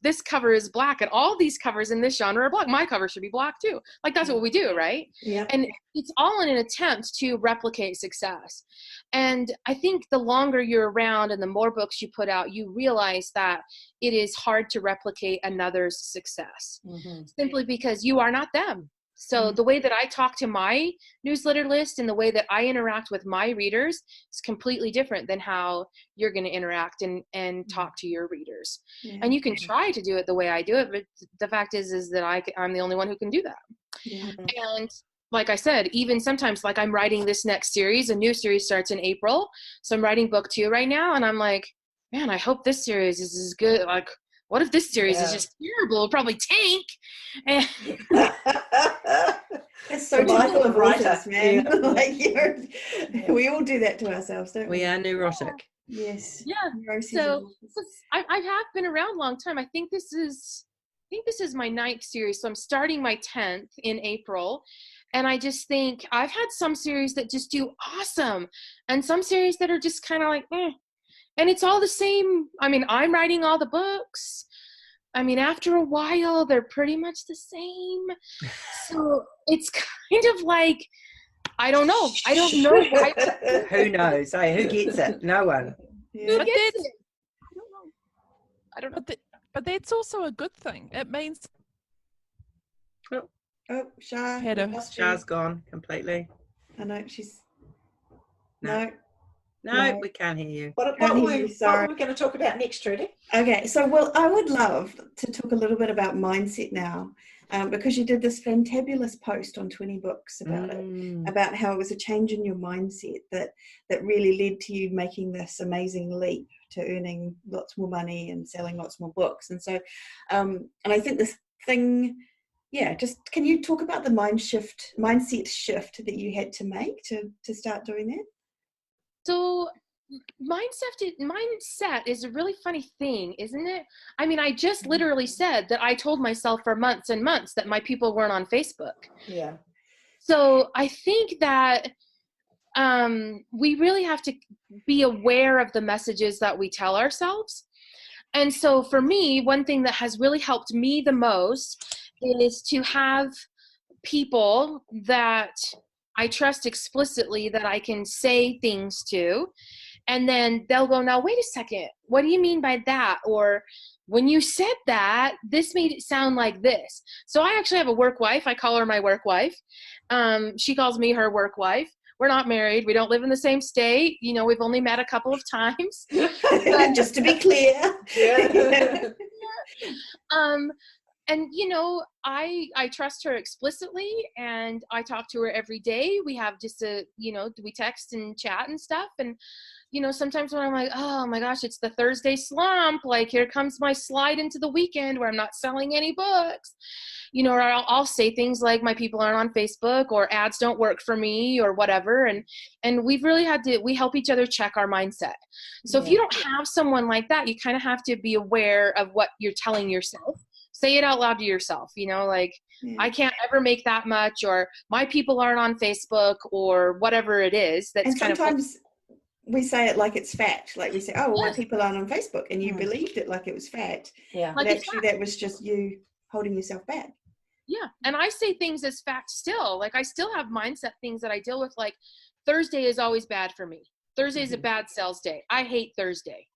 Speaker 4: this cover is black, and all these covers in this genre are black. My cover should be black too. Like, that's what we do, right? Yeah. And it's all in an attempt to replicate success. And I think the longer you're around and the more books you put out, you realize that it is hard to replicate another's success, simply because you are not them. So the way that I talk to my newsletter list and the way that I interact with my readers is completely different than how you're going to interact and talk to your readers. Yeah. And you can try to do it the way I do it, but the fact is that I'm the only one who can do that. Yeah. And like I said, even sometimes, like, I'm writing this next series, a new series starts in April. So I'm writing book 2 right now, and I'm like, man, I hope this series is as good. Like, what if this series is just terrible? It'll probably tank. And
Speaker 1: it's so typical of writers, man. Like, we all do that to ourselves, don't we?
Speaker 3: We are neurotic.
Speaker 1: Yes.
Speaker 4: Yeah. So I have been around a long time. I think this is my 9th series. So I'm starting my 10th in April. And I just think I've had some series that just do awesome, and some series that are just kind of like, And it's all the same. I mean, I'm writing all the books. I mean, after a while, they're pretty much the same. So it's kind of like, I don't know. I don't know.
Speaker 3: Who knows? Hey, who gets it? No one.
Speaker 1: Yeah.
Speaker 4: Who gets it? I don't know.
Speaker 2: But that's also a good thing. It means
Speaker 1: Oh, Shah.
Speaker 2: Had a-
Speaker 3: Shah's gone completely.
Speaker 1: I know she's.
Speaker 3: No.
Speaker 1: No.
Speaker 3: No, we can't hear you.
Speaker 5: What
Speaker 1: Can't
Speaker 5: were
Speaker 1: hear you,
Speaker 5: we
Speaker 1: sorry.
Speaker 5: going to talk about next, Trudy?
Speaker 1: Okay, so well, I would love to talk a little bit about mindset now, because you did this fantabulous post on 20 Books about it, about how it was a change in your mindset that really led to you making this amazing leap to earning lots more money and selling lots more books. And so, and I think this thing, just can you talk about the mindset shift that you had to make to start doing that?
Speaker 4: So mindset is a really funny thing, isn't it? I mean, I just literally said that I told myself for months and months that my people weren't on Facebook.
Speaker 5: Yeah.
Speaker 4: So I think that we really have to be aware of the messages that we tell ourselves. And so for me, one thing that has really helped me the most is to have people that I trust explicitly that I can say things to, and then they'll go, now, wait a second, what do you mean by that? Or when you said that, this made it sound like this. So I actually have a work wife. I call her my work wife. She calls me her work wife. We're not married. We don't live in the same state. You know, we've only met a couple of times.
Speaker 1: Just to be clear.
Speaker 5: Yeah.
Speaker 4: And, you know, I trust her explicitly, and I talk to her every day. We have just we text and chat and stuff. And, you know, sometimes when I'm like, oh my gosh, it's the Thursday slump, like here comes my slide into the weekend where I'm not selling any books, you know, or I'll say things like my people aren't on Facebook, or ads don't work for me, or whatever. And we've really we help each other check our mindset. So if you don't have someone like that, you kind of have to be aware of what you're telling yourself. Say it out loud to yourself, you know, like, I can't ever make that much, or my people aren't on Facebook, or whatever it is. That's
Speaker 1: and sometimes we say it like it's fact. Like we say, oh, well, my people aren't on Facebook, and you believed it like it was fact.
Speaker 5: Yeah.
Speaker 1: But
Speaker 4: like
Speaker 1: actually that was just you holding yourself back.
Speaker 4: Yeah. And I say things as fact still. Like, I still have mindset things that I deal with. Like, Thursday is always bad for me. Thursday is a bad sales day. I hate Thursday.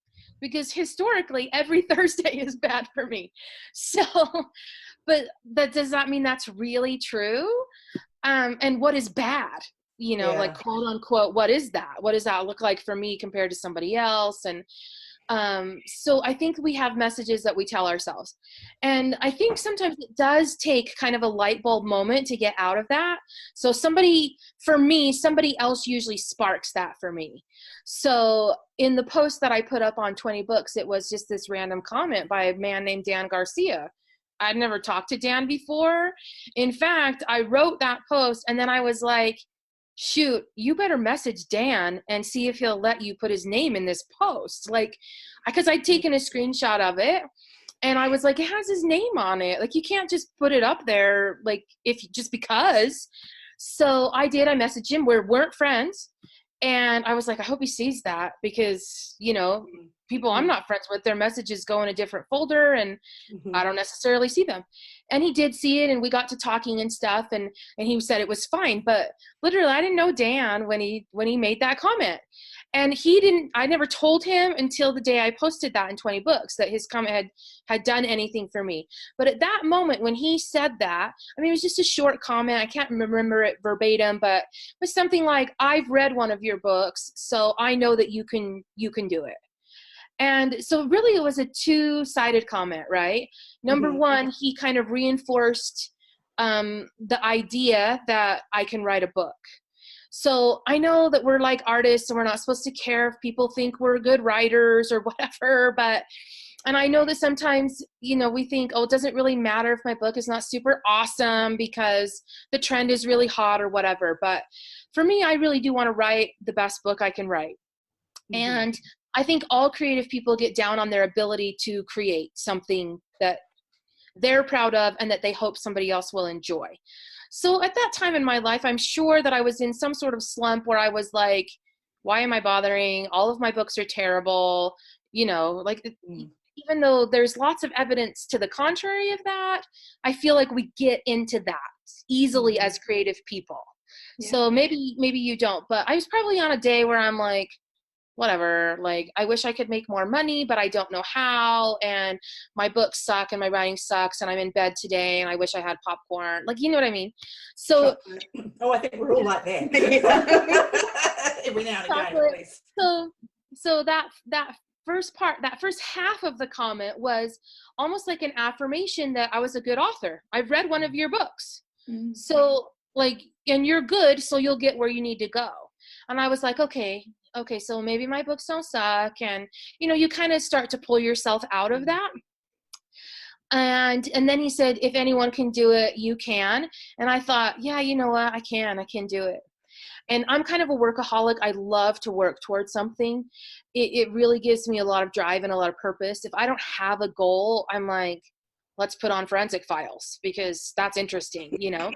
Speaker 4: Because historically, every Thursday is bad for me. So, but does that mean that's really true? And what is bad? You know, like, quote unquote, what is that? What does that look like for me compared to somebody else? And so I think we have messages that we tell ourselves. And I think sometimes it does take kind of a light bulb moment to get out of that. So somebody else usually sparks that for me. So in the post that I put up on 20 Books, it was just this random comment by a man named Dan Garcia. I'd never talked to Dan before. In fact, I wrote that post and then I was like, shoot, you better message Dan and see if he'll let you put his name in this post. Like, because I'd taken a screenshot of it and I was like, it has his name on it. Like, you can't just put it up there, like, just because. So I did. I messaged him. We weren't friends. And I was like, I hope he sees that, because, you know, people I'm not friends with, their messages go in a different folder and I don't necessarily see them. And he did see it, and we got to talking and stuff, and he said it was fine. But literally, I didn't know Dan when he made that comment. And I never told him until the day I posted that in 20 Books that his comment had done anything for me. But at that moment when he said that, I mean, it was just a short comment. I can't remember it verbatim, but it was something like, I've read one of your books, so I know that you can do it. And so really it was a two-sided comment, right? Number one, he kind of reinforced the idea that I can write a book. So I know that we're like artists and we're not supposed to care if people think we're good writers or whatever, and I know that sometimes, you know, we think, oh, it doesn't really matter if my book is not super awesome because the trend is really hot or whatever. But for me, I really do want to write the best book I can write. And I think all creative people get down on their ability to create something that they're proud of and that they hope somebody else will enjoy. So at that time in my life, I'm sure that I was in some sort of slump where I was like, why am I bothering? All of my books are terrible. You know, like, even though there's lots of evidence to the contrary of that, I feel like we get into that easily as creative people.
Speaker 1: Yeah.
Speaker 4: So maybe you don't, but I was probably on a day where I'm like, whatever, like, I wish I could make more money, but I don't know how, and my books suck and my writing sucks, and I'm in bed today and I wish I had popcorn. Like, you know what I mean? So
Speaker 5: I think we're all like that. Every now and again, at least.
Speaker 4: So that first part, that first half of the comment was almost like an affirmation that I was a good author. I've read one of your books.
Speaker 1: Mm-hmm.
Speaker 4: So like, and you're good, so you'll get where you need to go. And I was like, okay, so maybe my books don't suck. And, you know, you kind of start to pull yourself out of that. And then he said, if anyone can do it, you can. And I thought, yeah, you know what? I can do it. And I'm kind of a workaholic. I love to work towards something. It really gives me a lot of drive and a lot of purpose. If I don't have a goal, I'm like, let's put on Forensic Files because that's interesting, you know.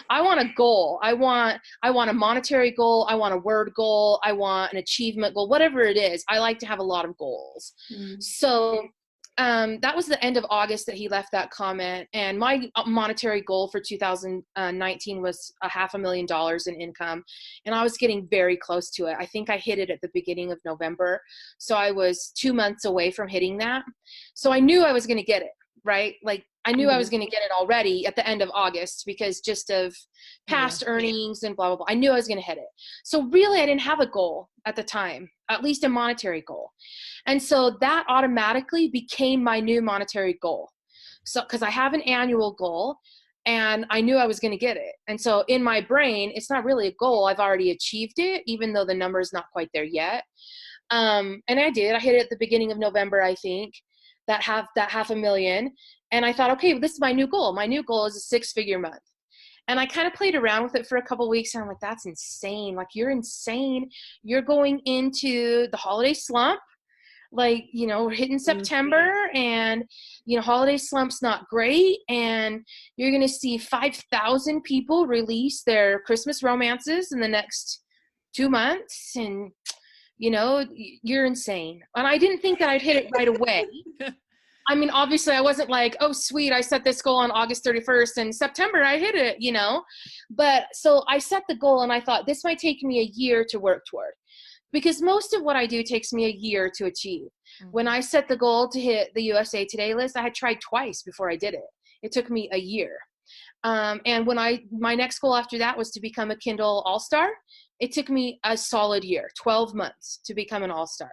Speaker 4: I want a goal. I want a monetary goal. I want a word goal. I want an achievement goal, whatever it is. I like to have a lot of goals. So that was the end of August that he left that comment. And my monetary goal for 2019 was $500,000 in income. And I was getting very close to it. I think I hit it at the beginning of November. So I was 2 months away from hitting that. So I knew I was going to get it, right? Like, I knew I was going to get it already at the end of August because just of past earnings and blah, blah, blah. I knew I was going to hit it. So really, I didn't have a goal at the time, at least a monetary goal. And so that automatically became my new monetary goal. So, because I have an annual goal and I knew I was going to get it. And so in my brain, it's not really a goal. I've already achieved it, even though the number is not quite there yet. And I did. I hit it at the beginning of November, I think, that $500,000. And I thought, okay, well, this is my new goal. My new goal is a 6-figure month. And I kind of played around with it for a couple of weeks. And I'm like, that's insane. Like, you're insane. You're going into the holiday slump. Like, you know, we're hitting September and, you know, holiday slump's not great. And you're going to see 5,000 people release their Christmas romances in the next 2 months. And, you know, you're insane. And I didn't think that I'd hit it right away. I mean, obviously I wasn't like, oh, sweet, I set this goal on August 31st and September I hit it, you know. But so I set the goal and I thought this might take me a year to work toward, because most of what I do takes me a year to achieve. When I set the goal to hit the USA Today list, I had tried twice before I did it. It took me a year. And when my next goal after that was to become a Kindle All-Star, it took me a solid year, 12 months to become an All-Star.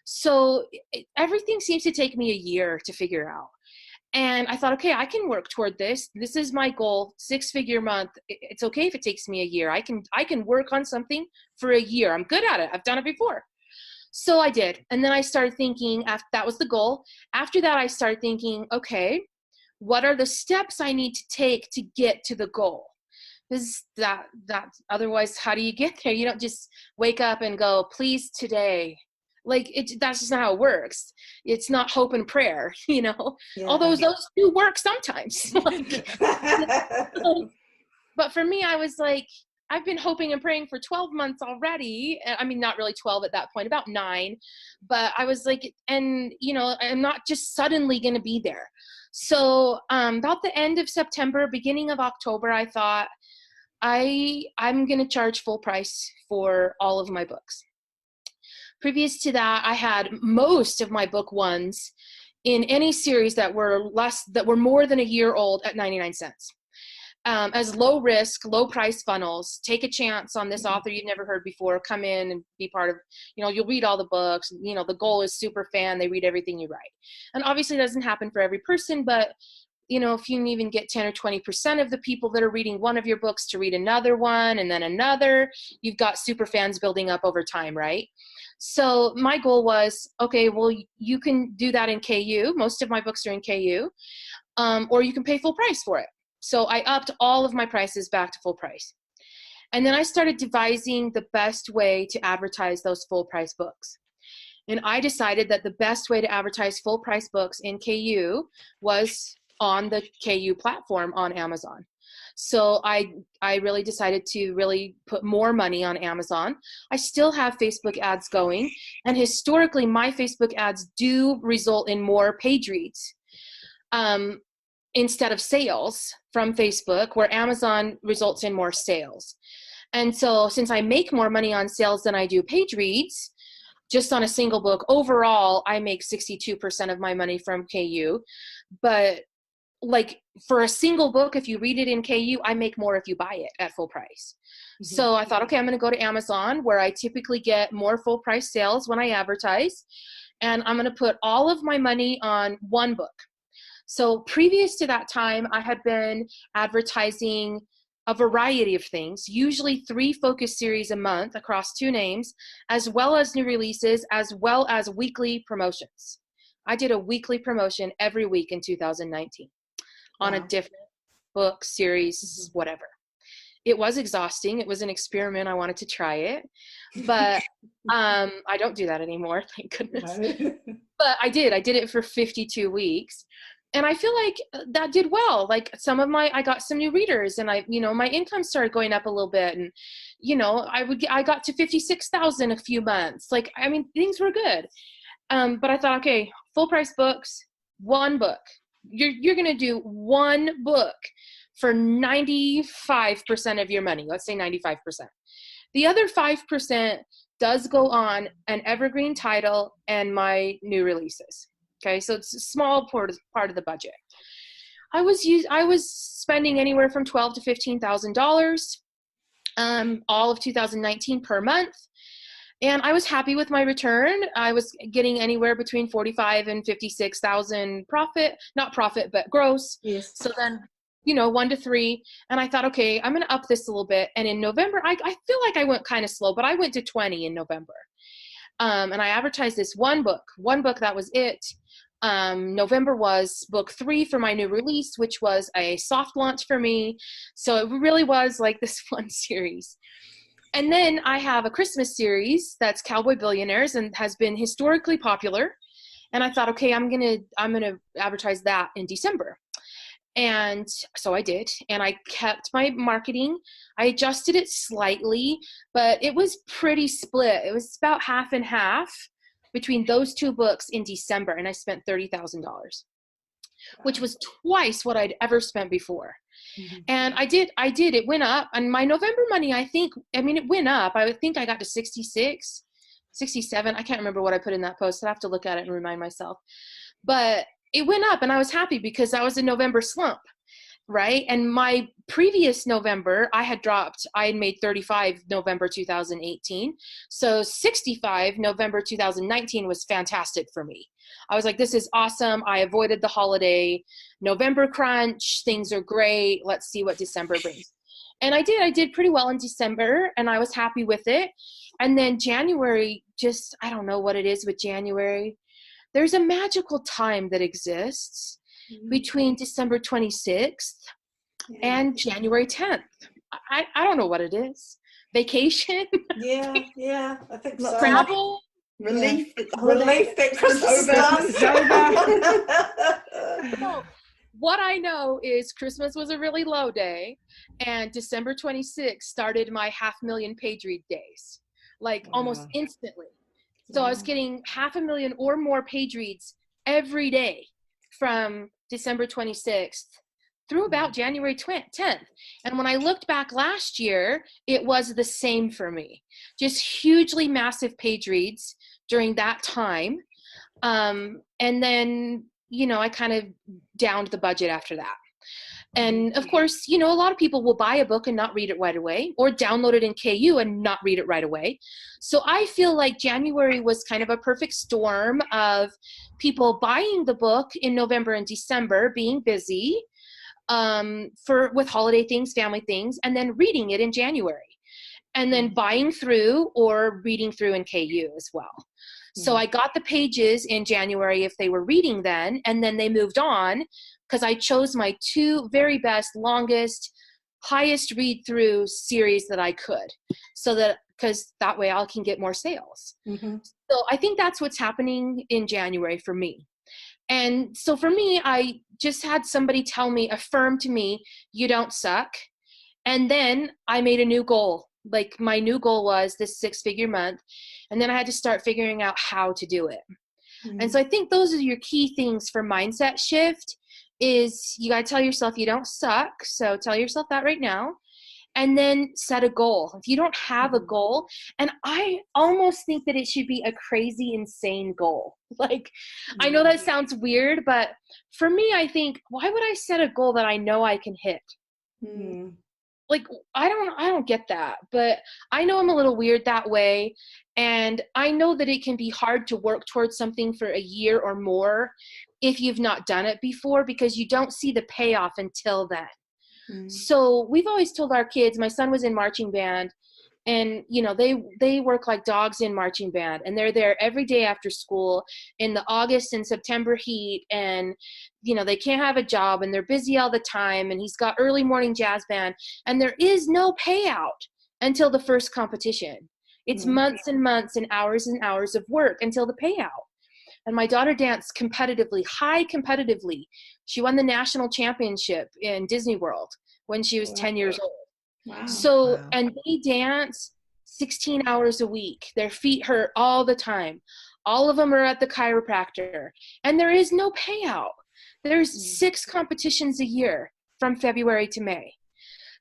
Speaker 4: So everything seems to take me a year to figure out. And I thought, okay, I can work toward this. This is my goal, 6-figure month. It's okay if it takes me a year. I can work on something for a year. I'm good at it. I've done it before. So I did. And then I started thinking, after that was the goal. After that, I started thinking, okay, what are the steps I need to take to get to the goal? Because that otherwise, how do you get there? You don't just wake up and go, please today. Like, that's just not how it works. It's not hope and prayer, you know, although those do work sometimes. But for me, I was like, I've been hoping and praying for 12 months already. I mean, not really 12 at that point, about 9. But I was like, and, you know, I'm not just suddenly going to be there. So about the end of September, beginning of October, I thought, I'm going to charge full price for all of my books. Previous to that, I had most of my book ones in any series that were more than a year old at 99 cents. As low risk, low price funnels. Take a chance on this author you've never heard before. Come in and be part of, you know, you'll read all the books. You know, the goal is super fan. They read everything you write. And obviously it doesn't happen for every person, but you know, if you can even get 10 or 20% of the people that are reading one of your books to read another one and then another, you've got super fans building up over time, right? So my goal was, okay, well, you can do that in KU. Most of my books are in KU, or you can pay full price for it. So I upped all of my prices back to full price. And then I started devising the best way to advertise those full price books. And I decided that the best way to advertise full price books in KU was on the KU platform on Amazon. So I really decided to really put more money on Amazon. I still have Facebook ads going, and historically my Facebook ads do result in more page reads instead of sales from Facebook, where Amazon results in more sales. And so since I make more money on sales than I do page reads, just on a single book, overall, I make 62% of my money from KU. But like for a single book, if you read it in KU, I make more if you buy it at full price. Mm-hmm. So I thought, okay, I'm going to go to Amazon, where I typically get more full price sales when I advertise. And I'm going to put all of my money on one book. So previous to that time, I had been advertising a variety of things, usually 3 focus series a month across 2 names, as well as new releases, as well as weekly promotions. I did a weekly promotion every week in 2019 on a different book, series, whatever. It was exhausting. It was an experiment. I wanted to try it, but I don't do that anymore, thank goodness. But I did it for 52 weeks. And I feel like that did well. Like I got some new readers, and my income started going up a little bit, and, I got to 56,000 a few months. Like, I mean, things were good. But I thought, okay, full price books, one book. You're going to do one book for 95% of your money. Let's say 95%. The other 5% does go on an evergreen title and my new releases. Okay, so it's a small part of the budget. I was spending anywhere from $12,000 to $15,000 all of 2019 per month, and I was happy with my return. I was getting anywhere between 45 and 56,000 not profit, but gross. Yes. So then, 1 to 3, and I thought, okay, I'm going to up this a little bit. And in November, I feel like I went kind of slow, but I went to 20 in November, and I advertised this one book. That was it. November was book 3 for my new release, which was a soft launch for me. So it really was like this fun series. And then I have a Christmas series that's Cowboy Billionaires and has been historically popular. And I thought, okay, I'm going to advertise that in December. And so I did, and I kept my marketing. I adjusted it slightly, but it was pretty split. It was about half and half between those 2 books in December, and I spent $30,000, which was twice what I'd ever spent before. Mm-hmm. And I did, it went up, and my November money, it went up. I would think I got to 66, 67. I can't remember what I put in that post. I'd have to look at it and remind myself, but it went up, and I was happy because that was a November slump, right? And my previous November, I had made 35 November 2018. So 65 November 2019 was fantastic for me. I was like, this is awesome. I avoided the holiday November crunch. Things are great. Let's see what December brings. And I did pretty well in December, and I was happy with it. And then January, I don't know what it is with January. There's a magical time that exists between December 26th and January 10th. I don't know what it is. Vacation?
Speaker 5: Yeah, I think so.
Speaker 4: Travel?
Speaker 1: Relief.
Speaker 5: Yeah. Relief that Christmas over.
Speaker 4: So, what I know is Christmas was a really low day, and December 26th started my 500,000 page read days, almost instantly. So I was getting 500,000 or more page reads every day from December 26th through about January 10th. And when I looked back last year, it was the same for me. Just hugely massive page reads during that time. And then, I kind of downed the budget after that. And of course, a lot of people will buy a book and not read it right away, or download it in KU and not read it right away. So I feel like January was kind of a perfect storm of people buying the book in November and December, being busy with holiday things, family things, and then reading it in January, and then buying through or reading through in KU as well. So I got the pages in January if they were reading then, and then they moved on, because I chose my 2 very best, longest, highest read through series that I could, because that way I can get more sales. Mm-hmm. So I think that's what's happening in January for me. And so for me, I just had somebody affirm to me, you don't suck. And then I made a new goal. Like my new goal was this 6-figure month. And then I had to start figuring out how to do it. And so I think those are your key things for mindset shift is you got to tell yourself you don't suck. So tell yourself that right now. And then set a goal. If you don't have a goal, and I almost think that it should be a crazy, insane goal. Like, I know that sounds weird, but for me, I think, why would I set a goal that I know I can hit? Like, I don't get that, but I know I'm a little weird that way. And I know that it can be hard to work towards something for a year or more if you've not done it before, because you don't see the payoff until then. So we've always told our kids, my son was in marching band, and you know, they work like dogs in marching band, and they're there every day after school in the August and September heat, and you know, they can't have a job and they're busy all the time, and he's got early morning jazz band, and there is no payout until the first competition. It's months and months and hours of work until the payout. And my daughter danced competitively, high competitively. She won the national championship in Disney World when she was 10 years old.
Speaker 1: Wow.
Speaker 4: So, and they dance 16 hours a week. Their feet hurt all the time. All of them are at the chiropractor. And there is no payout. There's 6 competitions a year from February to May.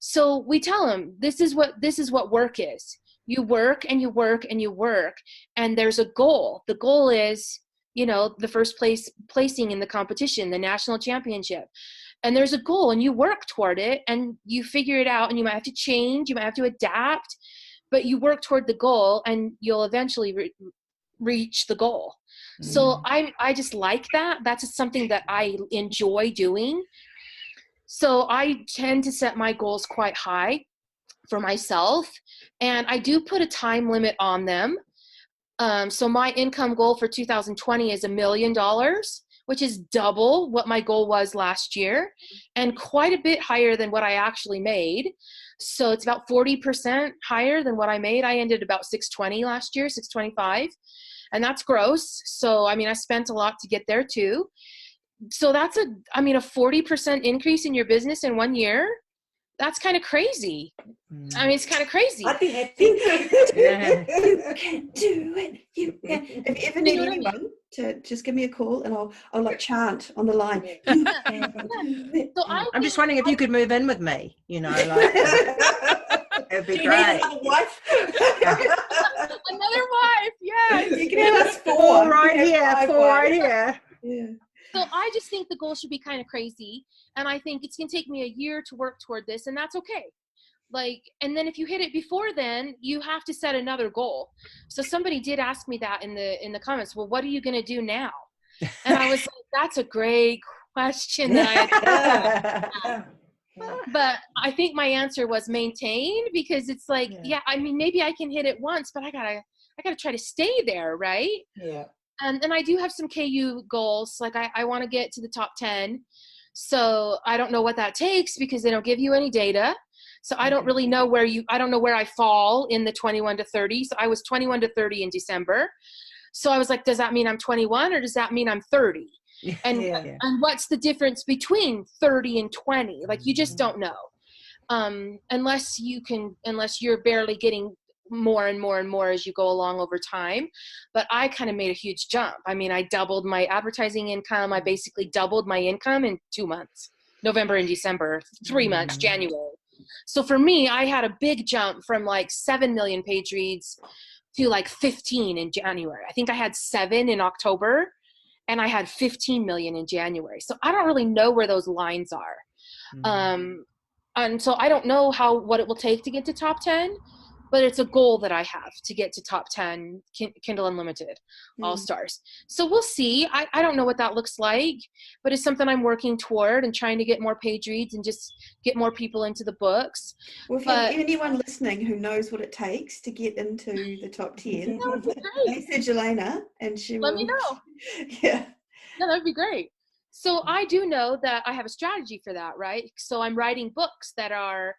Speaker 4: So we tell them, this is what work is. You work and you work and you work, and there's a goal. The goal is, you know, the first placing in the competition, the national championship. And there's a goal, and you work toward it, and you figure it out, and you might have to change, you might have to adapt, but you work toward the goal, and you'll eventually reach the goal. So I just like that. That's just something that I enjoy doing. So I tend to set my goals quite high for myself, and I do put a time limit on them. So my income goal for 2020 is $1 million, which is double what my goal was last year, and quite a bit higher than what I actually made. So it's about 40% higher than what I made. I ended about 620 last year, 625, and that's gross. So, I mean, I spent a lot to get there too. So that's a 40% increase in your business in 1 year. That's kind of crazy. I mean, it's kind of crazy.
Speaker 5: I'd be happy.
Speaker 1: You can do it. You can. If you ever need anyone to just give me a call, and I'll like chant on the line. You can do it.
Speaker 4: So
Speaker 3: I'm just wondering if you could move in with me, you know, like it'd be
Speaker 5: Do you
Speaker 3: great.
Speaker 5: need another wife?
Speaker 4: Another wife, yes.
Speaker 1: You can have us
Speaker 3: Four
Speaker 1: four.
Speaker 3: right
Speaker 1: You can have
Speaker 3: here,
Speaker 1: 5
Speaker 3: 4
Speaker 1: wives.
Speaker 3: right here.
Speaker 1: Yeah.
Speaker 4: So I just think the goal should be kind of crazy. And I think it's going to take me a year to work toward this, and that's okay. Like, and then if you hit it before then, you have to set another goal. So somebody did ask me that in the comments. Well, what are you going to do now? And I was like, that's a great question that I had. But I think my answer was maintain, because it's like, yeah, I mean, maybe I can hit it once, but I gotta try to stay there, right?
Speaker 5: Yeah.
Speaker 4: And I do have some KU goals. Like I want to get to the top 10. So I don't know what that takes, because they don't give you any data. So I don't really know I don't know where I fall in the 21 to 30. So I was 21 to 30 in December. So I was like, does that mean I'm 21 or does that mean I'm 30? And and what's the difference between 30 and 20? Like, you just don't know. Unless you're barely getting more and more and more as you go along over time. But I kind of made a huge jump. I mean, I doubled my advertising income. I basically doubled my income in 2 months, November and December, 3 months, January. So for me, I had a big jump from like 7 million page reads to like 15 in January. I think I had 7 in October, and I had 15 million in January. So I don't really know where those lines are. And so I don't know what it will take to get to top 10, but it's a goal that I have to get to top 10 Kindle Unlimited All-Stars. So we'll see. I don't know what that looks like, but it's something I'm working toward and trying to get more page reads and just get more people into the books.
Speaker 1: Well, if anyone listening who knows what it takes to get into the top 10, message Elana and she will.
Speaker 4: Let me know.
Speaker 1: Yeah.
Speaker 4: No, that would be great. So I do know that I have a strategy for that, right? So I'm writing books that are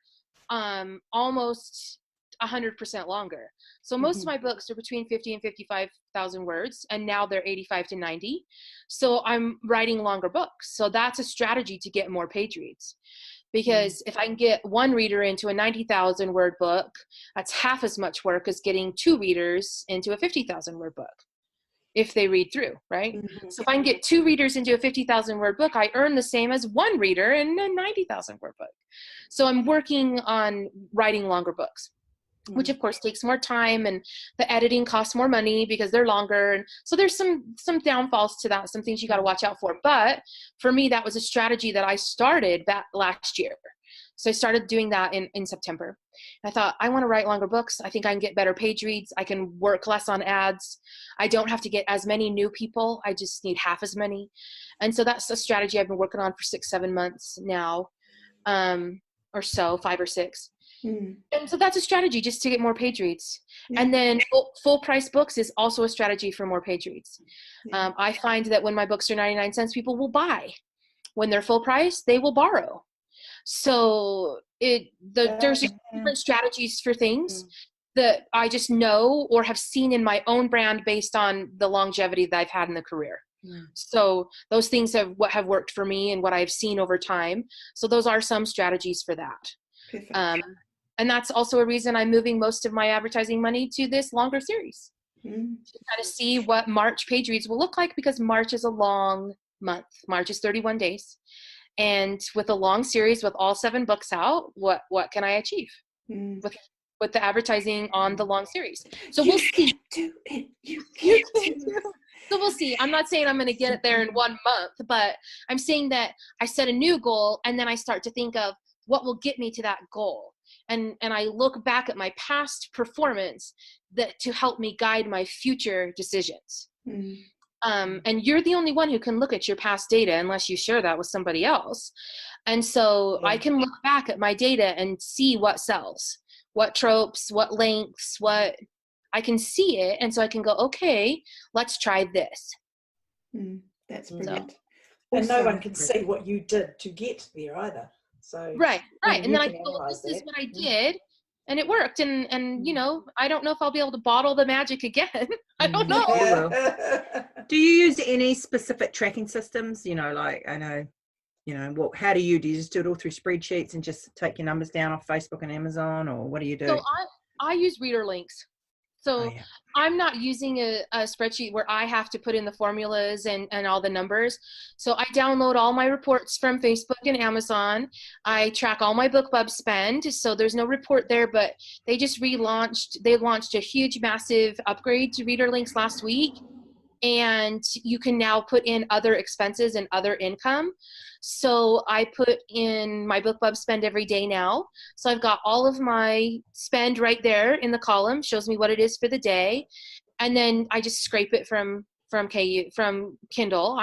Speaker 4: almost 100% longer. So most of my books are between 50 and 55,000 words, and now they're 85 to 90. So I'm writing longer books. So that's a strategy to get more page reads. Because if I can get one reader into a 90,000 word book, that's half as much work as getting 2 readers into a 50,000 word book, if they read through, right? So if I can get 2 readers into a 50,000 word book, I earn the same as 1 reader in a 90,000 word book. So I'm working on writing longer books, which of course takes more time, and the editing costs more money because they're longer. And so there's some downfalls to that, some things you got to watch out for. But for me, that was a strategy that I started back last year. So I started doing that in September. I thought, I want to write longer books. I think I can get better page reads. I can work less on ads. I don't have to get as many new people. I just need half as many. And so that's a strategy I've been working on for 6-7 months now, or so, 5 or 6. And so that's a strategy, just to get more page reads. And then full price books is also a strategy for more page reads. I find that when my books are 99 cents, people will buy. When they're full price, they will borrow. So there's different strategies for things that I just know or have seen in my own brand based on the longevity that I've had in the career. So those things have worked for me and what I've seen over time. So those are some strategies for that.
Speaker 1: Perfect.
Speaker 4: And that's also a reason I'm moving most of my advertising money to this longer series. To kind of see what March page reads will look like, because March is a long month. March is 31 days. And with a long series, with all 7 books out, what can I achieve with the advertising on the long series? So we'll see. So we'll see. I'm not saying I'm going to get it there in 1 month, but I'm saying that I set a new goal, and then I start to think of what will get me to that goal. And I look back at my past performance to help me guide my future decisions. And you're the only one who can look at your past data unless you share that with somebody else. And so I can look back at my data and see what sells, what tropes, what lengths, what I can see it. And so I can go, okay, let's try this.
Speaker 1: That's brilliant.
Speaker 5: So, and no one can see what you did to get there either. So
Speaker 4: right. And then I go, well, this is what I did, and it worked. And you know, I don't know if I'll be able to bottle the magic again. I don't know.
Speaker 3: Do you use any specific tracking systems? You know, like I know, you know, how do you just do it all through spreadsheets and just take your numbers down off Facebook and Amazon, or what do you do?
Speaker 4: So I use reader links. So I'm not using a spreadsheet where I have to put in the formulas and all the numbers. So I download all my reports from Facebook and Amazon. I track all my BookBub spend. So there's no report there, but they just launched a huge, massive upgrade to reader links last week. And you can now put in other expenses and other income. So I put in my BookBub spend every day now. So I've got all of my spend right there in the column, shows me what it is for the day. And then I just scrape it from Kindle.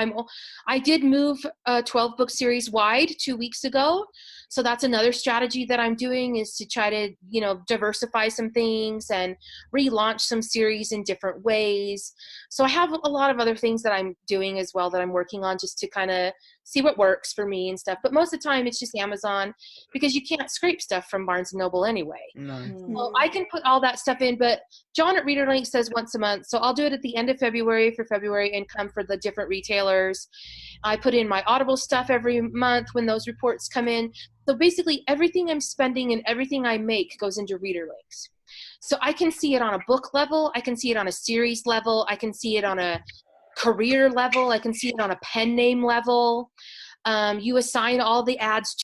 Speaker 4: I did move a 12 book series wide 2 weeks ago. So that's another strategy that I'm doing, is to try to, you know, diversify some things and relaunch some series in different ways. So I have a lot of other things that I'm doing as well that I'm working on, just to kind of see what works for me and stuff. But most of the time it's just Amazon, because you can't scrape stuff from Barnes & Noble anyway. Well, I can put all that stuff in, but John at Reader Link says once a month. So I'll do it at the end of February for February income for the different retailers. I put in my Audible stuff every month when those reports come in. So basically everything I'm spending and everything I make goes into Reader Links. So I can see it on a book level. I can see it on a series level. I can see it on a career level. I can see it on a pen name level. You assign all the ads